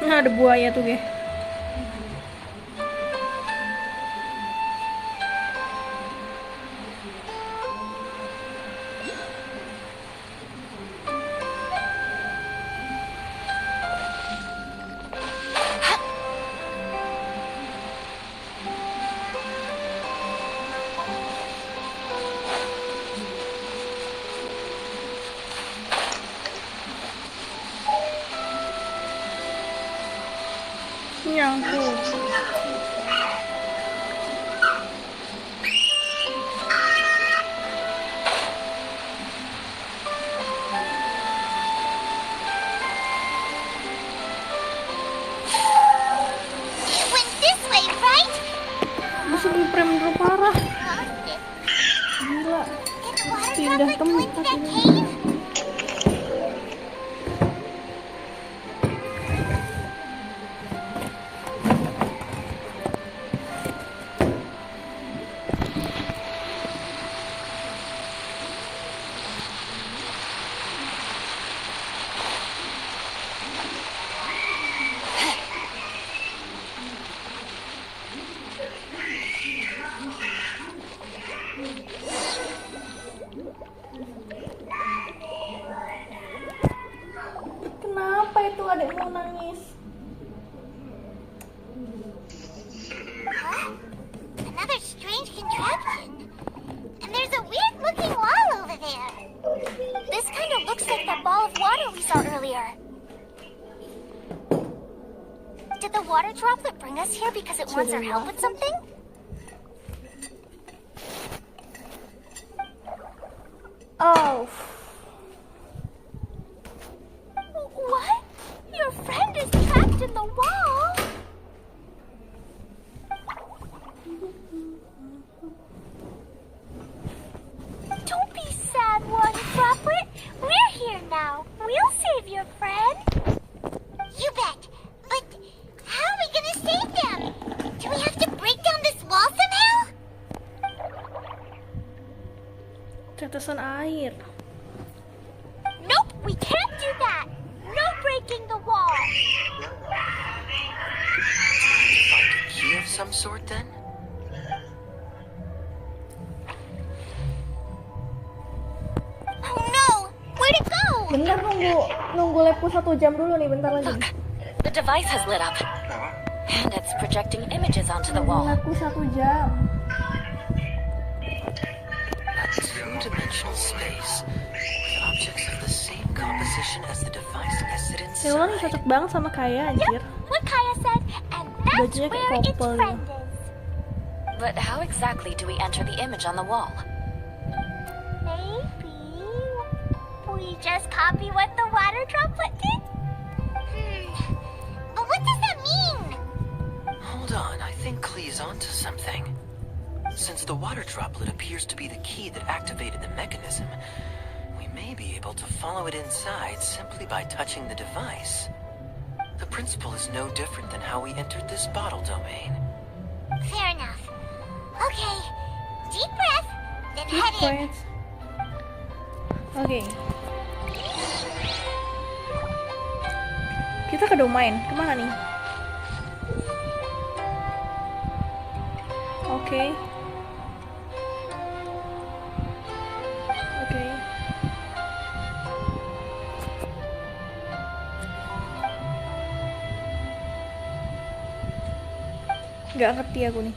Nah, ada buaya tuh, ya. Nyangkut. It went this way, right? Masih di frame drop parah. Lost it. Gila. Did the water Pindah droplet go into tempat that ini. cave? Kenapa itu adek mau nangis? Huh? Another strange contraption. And there's a weird looking wall over there. This kind of looks like that ball of water we saw earlier. Did the water droplet bring us here because it wants our help with something? Oh. What? Your friend is trapped in the wall? Don't be sad, Water Droplet. We're here now. We'll save your friend. You bet. But how are we gonna save them? Do we have to break down this wall somehow? Tetesan air. Nope, we can't do that. No breaking the wall. Find a key of some sort then? Oh no! Where'd it go? Bentar, nunggu lepu 1 jam dulu nih, bentar lagi. Look, the device has lit up, and it's projecting images onto the wall. Lepu 1 jam. A two-dimensional space with objects of the same composition as the device nested Ya Allah, nih inside. cocok banget sama Kaya, anjir. What Kaya said, and that's Bajunya kayak where its couple friend gitu. is. But how exactly do we enter the image on the wall? Maybe we just copy what the water droplet did? But what does that mean? think Klee's onto something. Since the water droplet appears to be the key that activated the mechanism, we may be able to follow it inside simply by touching the device. The principle is no different than how we entered this bottle domain. Fair enough. Okay, deep breath, then Deep head in. breath. Oke. Kita ke domain. Kemana nih? Oke. Oke. Nggak ngerti aku nih.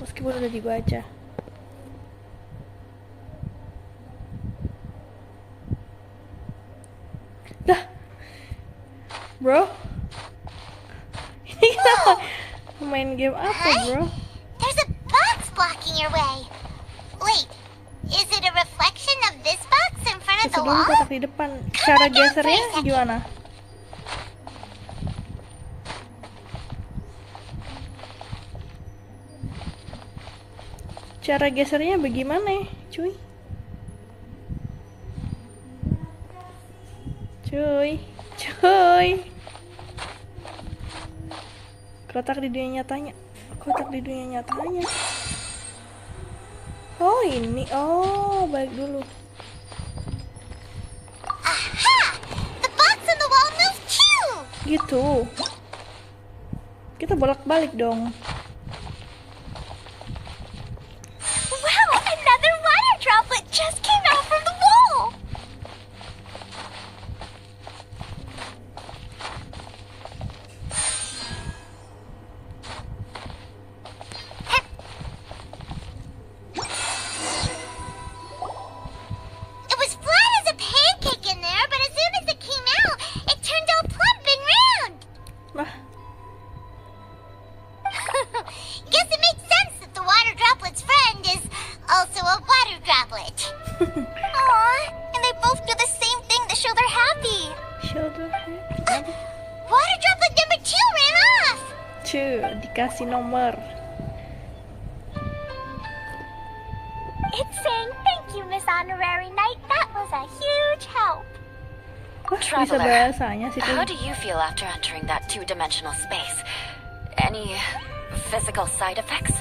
Meskipun udah dibaca. Dah. Bro. Ini kenapa? Main game apa, bro? There's a box blocking your way. Wait, is it a reflection of this box in front of Bisa the dulu wall? kotak di depan. Cara gesernya gimana? Cara gesernya bagaimana, cuy? Cuy. Kotak di dunia nyatanya. Oh, ini. Oh, balik dulu. Aha! The box on the wall moved too! Gitu. Kita bolak-balik dong. Wow, another water droplet just came out from the wall! It was flat as a pancake in there, but as soon as it came out, it turned all plump and round! Nah, Guess it makes sense that the water droplet's friend is also a water droplet. Aww, and they both do the same thing to show they're happy. shoulder head. Water droplet number 2 ran off. Dikasih nomor. It's saying thank you, Miss Honorary Knight. That was a huge help. Wah, bisa Traveler, bahasanya sih how tuh. do you feel after entering that two-dimensional space? Any physical side effects?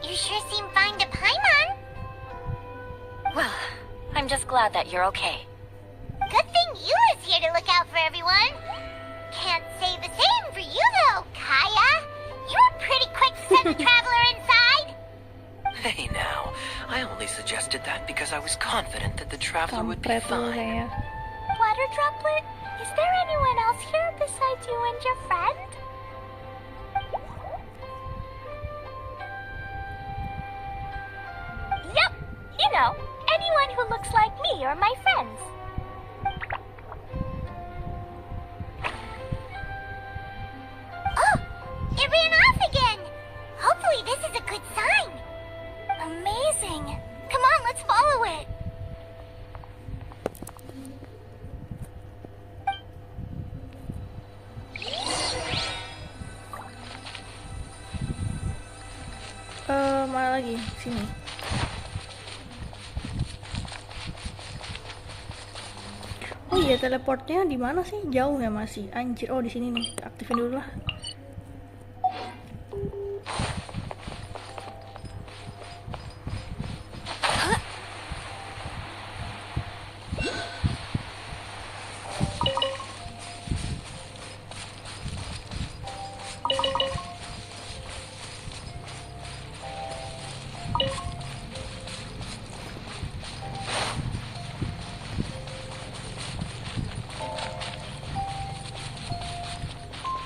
You sure seem fine to Paimon. Well, I'm just glad that you're okay. Good thing Yula's here to look out for everyone. Can't say the same for you though, Kaya. You were pretty quick to send the traveler inside. Hey now, I only suggested that because I was confident that the traveler would be Kampret lu fine. kayak. Water droplet, is there anyone else here besides you and your friend? Yep, you know, anyone who looks like me or my friends. Oh, it ran off again. Hopefully this is a good sign. Amazing. Come on, let's follow it. Mana lagi? Sini. Oh iya, teleportnya di mana sih? Jauh ya masih. Anjir, oh di sini nih. Aktifin dulu lah.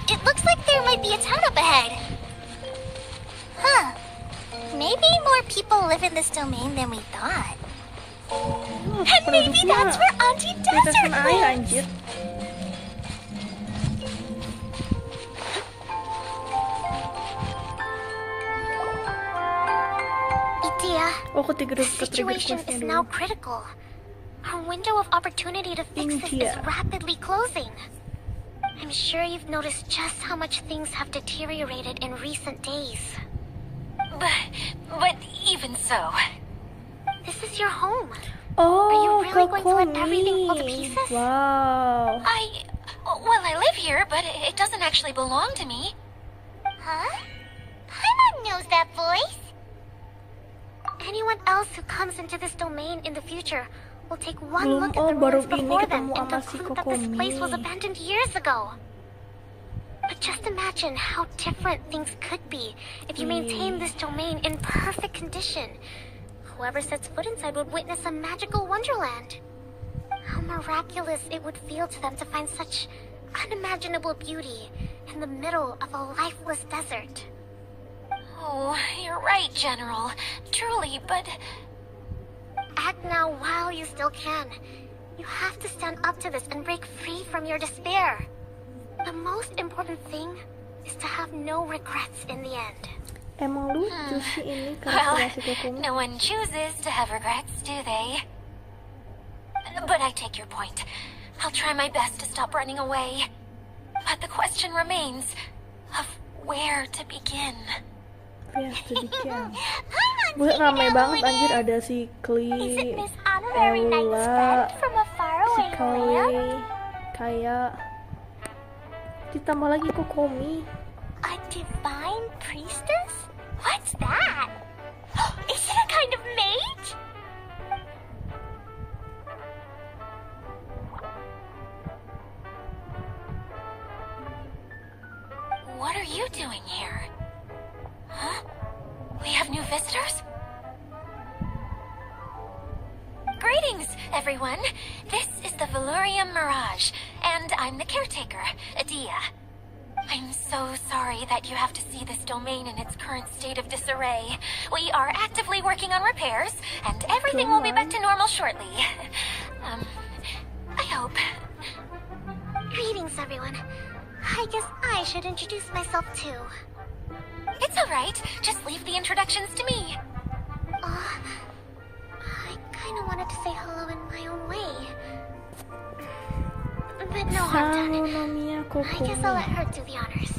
It looks like there might be a town up ahead. Huh. Maybe more people live in this domain than we thought. Oh, And maybe penduduknya that's where Auntie Desert tetesan air, lives. anjir. Itia, Oh, the ketrigger situation questnya is dulu. now critical. Our window of opportunity to fix this Intia. is rapidly closing. I'm sure you've noticed just how much things have deteriorated in recent days. But even so, This is your home. Oh, Are you really going to let Kokomi. everything fall to pieces? Wow. I live here, but it doesn't actually belong to me. Huh? Paimon knows that voice. Anyone else who comes into this domain in the future will take one Belum, look at the baru ruins ini before them ketemu and sama si conclude that this place was Kokomi. abandoned years ago. But just imagine how different things could be if you maintain this domain in perfect condition. Whoever sets foot inside would witness a magical wonderland. How miraculous it would feel to them to find such unimaginable beauty in the middle of a lifeless desert. Oh, you're right, General. Truly, but... Act now while you still can. You have to stand up to this and break free from your despair. The most important thing is to have no regrets in the end. Emang lucu sih ini Well, karakter si Kokomi. no one chooses to have regrets, do they? But I take your point. I'll try my best to stop running away. But the question remains of where to begin. Ya, sedikit. Paimon's Buat ramai hidden banget over anjir, there. ada si Is it Klee, Miss Honorary Knight's Eula, friend from a si faraway land? Klee, kayak ditambah lagi Kokomi. A divine priestess? What's that? Is it a kind of mage? What are you doing here? Huh? We have new visitors? Greetings, everyone. This is the Valurium Mirage, and I'm the caretaker, Adia. I'm so sorry that you have to see this domain in its current state of disarray. We are actively working on repairs, and everything will be back to normal shortly. I hope. Greetings, everyone. I guess I should introduce myself too. It's all right. Just leave the introductions to me. I kind of wanted to say hello in my own way. But no harm done. Samonomia I guess I'll let Kokomi. her do the honors.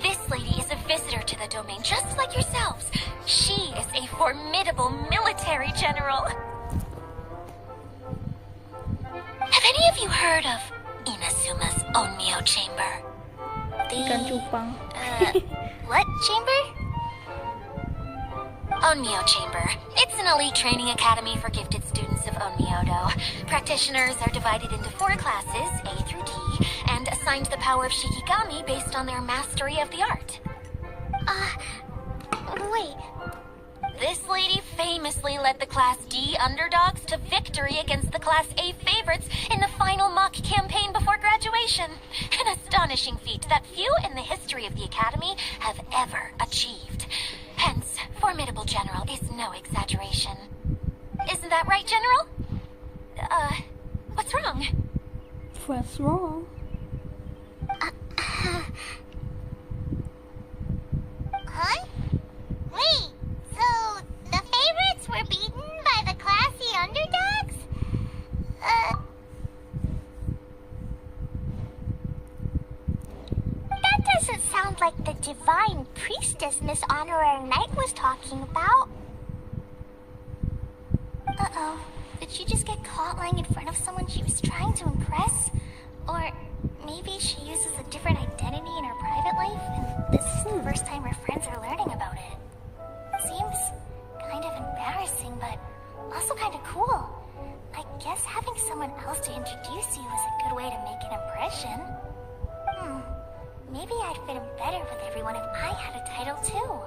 This lady is a visitor to the domain, just like yourselves. She is a formidable military general. Have any of you heard of Inasuma's Onmyo Chamber? Ikan cupang. What chamber? Onmyo Chamber. It's an elite training academy for gifted students of Onmyodo. Practitioners are divided into 4 classes, A through D, and assigned the power of Shikigami based on their mastery of the art. Wait. This lady famously led the Class D underdogs to victory against the Class A favorites in the final mock campaign before graduation. An astonishing feat that few in the history of the Academy have ever achieved. Hence, formidable general is no exaggeration. Isn't that right, General? What's wrong? What's wrong? Huh? Wait, so the favorites were beaten by the classy underdogs? That doesn't sound like the divine priestess Miss Honorary Knight was talking about. Uh-oh. Did she just get caught lying in front of someone she was trying to impress? Or maybe she uses a different identity in her private life, and this is the first time her friends are learning about it. Seems kind of embarrassing, but also kind of cool. I guess having someone else to introduce you is a good way to make an impression. Maybe I'd fit in better with everyone if I had a title too.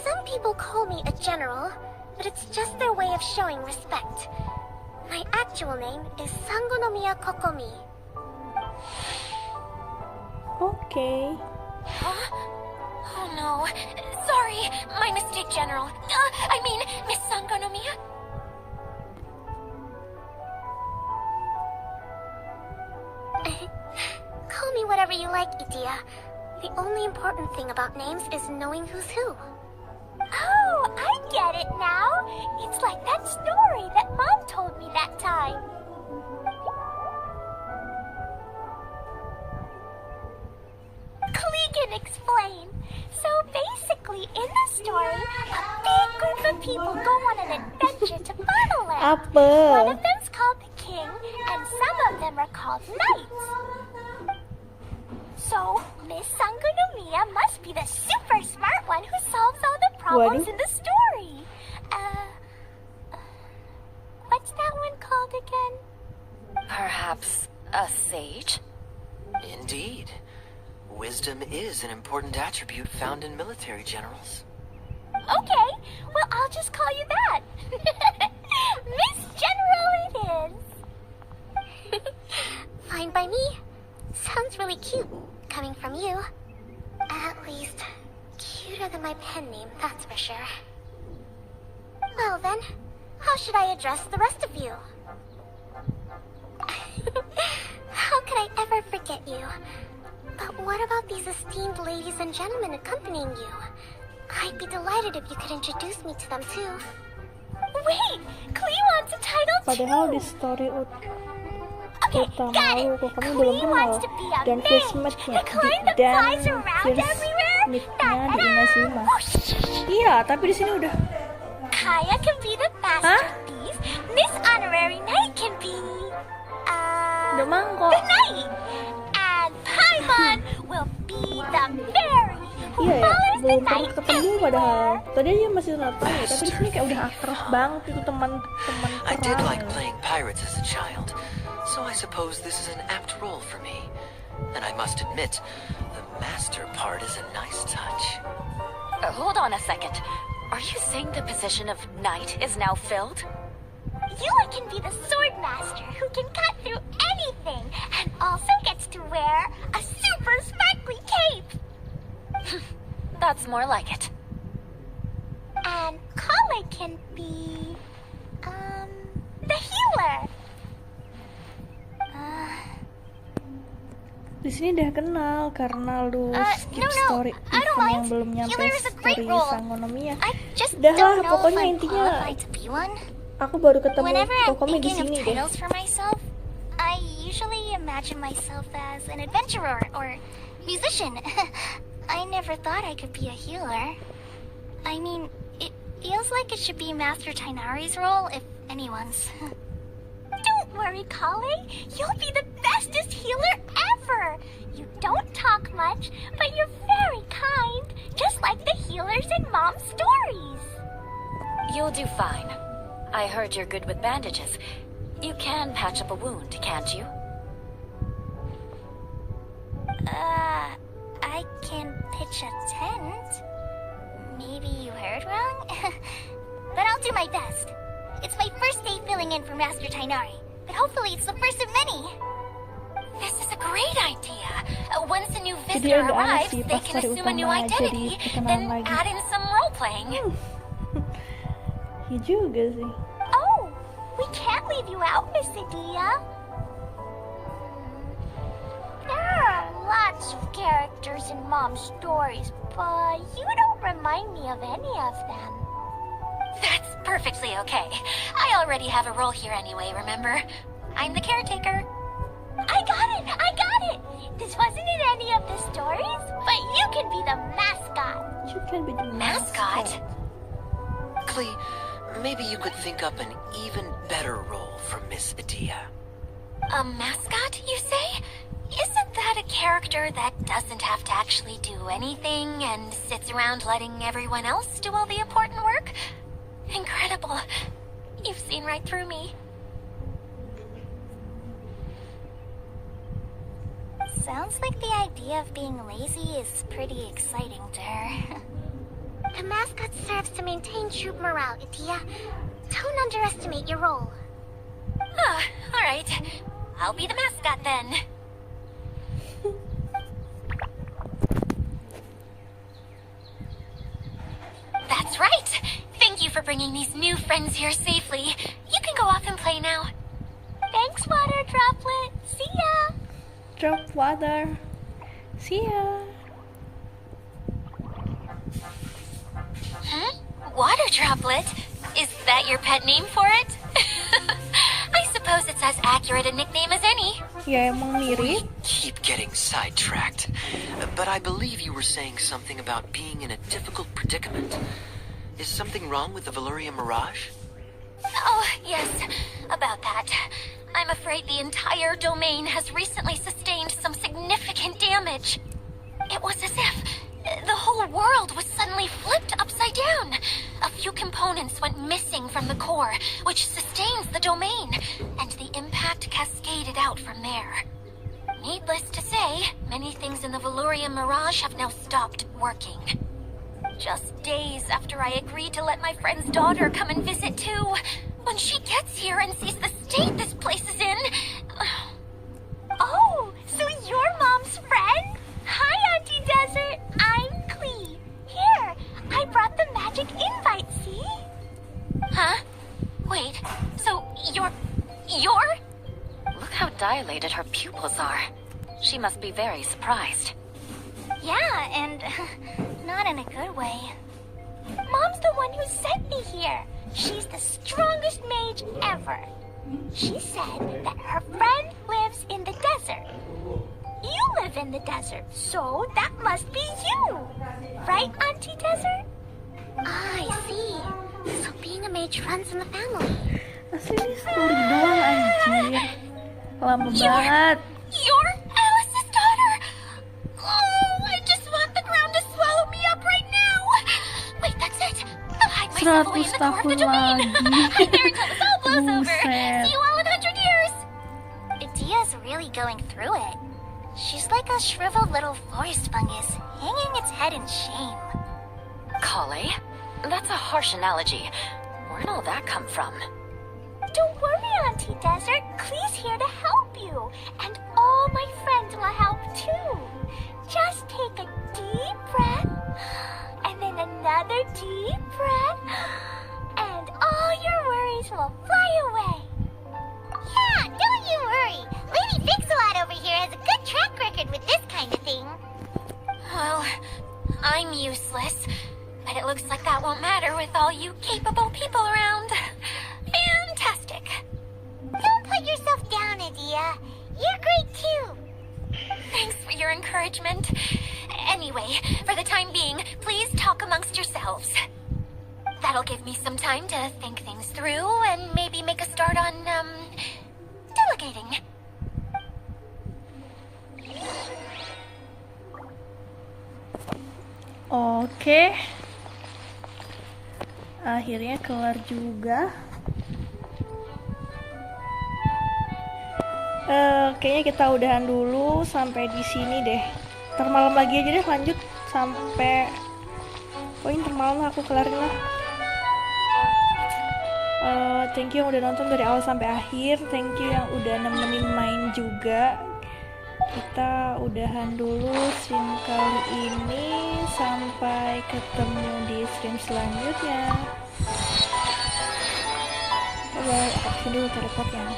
Some people call me a general, but it's just their way of showing respect. My actual name is Sangonomiya Kokomi. Okay. Huh? Oh no. Sorry, my mistake, General. I mean, Miss Sangonomiya. Call me whatever you like, Idia. The only important thing about names is knowing who's who. Oh, I get it now. It's like that story that Mom told me that time. Klee can explain. So basically, in the story, a big group of people go on an adventure to Modelin. Apa? One of them's called the King, and some of them are called Knights. So, Miss Sangonomiya must be the super smart one who solves all the problems Waduh. in the story. What's that one called again? Perhaps a sage? Indeed. Wisdom is an important attribute found in military generals. Okay, well, I'll just call you that. Miss General it is. Fine by me. Sounds really cute, coming from you. At least, cuter than my pen name, that's for sure. Well then, how should I address the rest of you? How could I ever forget you? But what about these esteemed ladies and gentlemen accompanying you? I'd be delighted if you could introduce me to them too. Wait! Klee wants a title too! Padahal di story Okay, utama got it! lu kami belum Klee kenal. wants to be a Dan mage! Christmas-nya The kind that dan flies around everywhere! Christmas-nya di Inazuma. Whoosh! Iya, tapi di sini udah. Kaya can be the masterpiece. Miss Honorary Knight can be... Udah mangkok. the knight! And Paimon will be the fairy who Iya ya, follows the belum pernah knight ketemu padahal. Tadi aja masih Natal ya, tapi di sini kayak udah akrab banget itu teman-teman I did perang. like playing pirates as a child, so I suppose this is an apt role for me. And I must admit, the master part is a nice touch. Hold on a second. Are you saying the position of knight is now filled? Yula can be the sword master who can cut through anything and also gets to wear a super sparkly cape. That's more like it. And Kale can be... the healer. Di sini udah kenal karena lu skip no, story I don't event yang mind. belum nyampe Healer is a great story role. Sangonomiya. I just Udah don't lah, know pokoknya if I'm intinya qualified to be one. aku baru ketemu Whenever I'm Kokomi di thinking sini of deh. titles for myself, I usually imagine myself as an adventurer or musician. I never thought I could be a healer. I mean, it feels like it should be Master Tainari's role, if anyone's. Don't worry, Kale. You'll be the bestest healer ever. You don't talk much, but you're very kind, just like the healers in Mom's stories. You'll do fine. I heard you're good with bandages. You can patch up a wound, can't you? I can pitch a tent. Maybe you heard wrong? But I'll do my best. It's my first day filling in for Master Tainari, but hopefully it's the first of many. This is a great idea. Once a new Jadi visitor ada aneh arrives, sih they pas can story assume a new utama jadi identity, kekenalan then lagi. add in some role-playing. Iya juga sih. Oh, we can't leave you out, Miss Adia. There are lots of characters in Mom's stories, but you don't remind me of any of them. That's perfectly okay. I already have a role here anyway, remember? I'm the caretaker. I got it! I got it! This wasn't in any of the stories, but you can be the mascot. You can be the Mascot? Klee, maybe you could think up an even better role for Miss Adia. A mascot, you say? Isn't that a character that doesn't have to actually do anything and sits around letting everyone else do all the important work? Incredible. You've seen right through me. Sounds like the idea of being lazy is pretty exciting to her. The mascot serves to maintain troop morale, Adia. Don't underestimate your role. Ah, all right. I'll be the mascot then. That's right. Thank you for bringing these new friends here safely. You can go off and play now. Thanks, Water Droplet. See ya! Drop water. See ya. Huh? Water droplet? Is that your pet name for it? I suppose it's as accurate a nickname as any. Ya emang mirip. Keep getting sidetracked. But I believe you were saying something about being in a difficult predicament. Is something wrong with the Valyria Mirage? Oh, yes, about that. I'm afraid the entire domain has recently sustained some significant damage. It was as if the whole world was suddenly flipped upside down. A few components went missing from the core, which sustains the domain, and the impact cascaded out from there. Needless to say, many things in the Valyria Mirage have now stopped working. Just days after I agreed to let my friend's daughter come and visit too, when she gets here and sees the state this place is in... Oh, so you're Mom's friend? Hi, Auntie Desert. I'm Clee. Here, I brought the magic invite, see? Huh? Wait, so you're... Look how dilated her pupils are. She must be very surprised. Yeah, and not in a good way. Mom's the one who sent me here. She's the strongest mage ever. She said that her friend lives in the desert. You live in the desert, so that must be you. Right, Auntie Desert? Ah, I see. So being a mage runs in the family. Asli ini story doang anjir. Lama banget. You're Alice's daughter. Oh, I just want the ground to swallow me up right now. Wait, that's it. I'll hide myself away in the core of the 100 domain. tahun Hide there until this all blows over. Buset. See you all in 100 years. Idia's really going through it. She's like a shriveled little forest fungus, hanging its head in shame. Kale? That's a harsh analogy. Where'd all that come from? Don't worry, Auntie Desert. Clee's here to help you. And all my friends will help too. Just take a deep breath, and then another deep breath, and all your worries will fly away. Yeah, don't you worry. Lady Fix-A-Lot over here has a good track record with this kind of thing. Well, I'm useless. But it looks like that won't matter with all you capable people around. Fantastic. Don't put yourself down, Adia. You're great too. Thanks for your encouragement. Anyway, for the time being, please talk amongst yourselves. That'll give me some time to think things through and maybe make a start on, delegating. Oke. Akhirnya kelar juga. Kayaknya kita udahan dulu sampai di sini deh. Ntar malam lagi aja deh, lanjut sampai poin termalam aku kelarin lah. Thank you yang udah nonton dari awal sampai akhir. Thank you yang udah nemenin main juga. Kita udahan dulu stream kali ini. Sampai ketemu di stream selanjutnya. Bye bye. Aku dulu reportnya.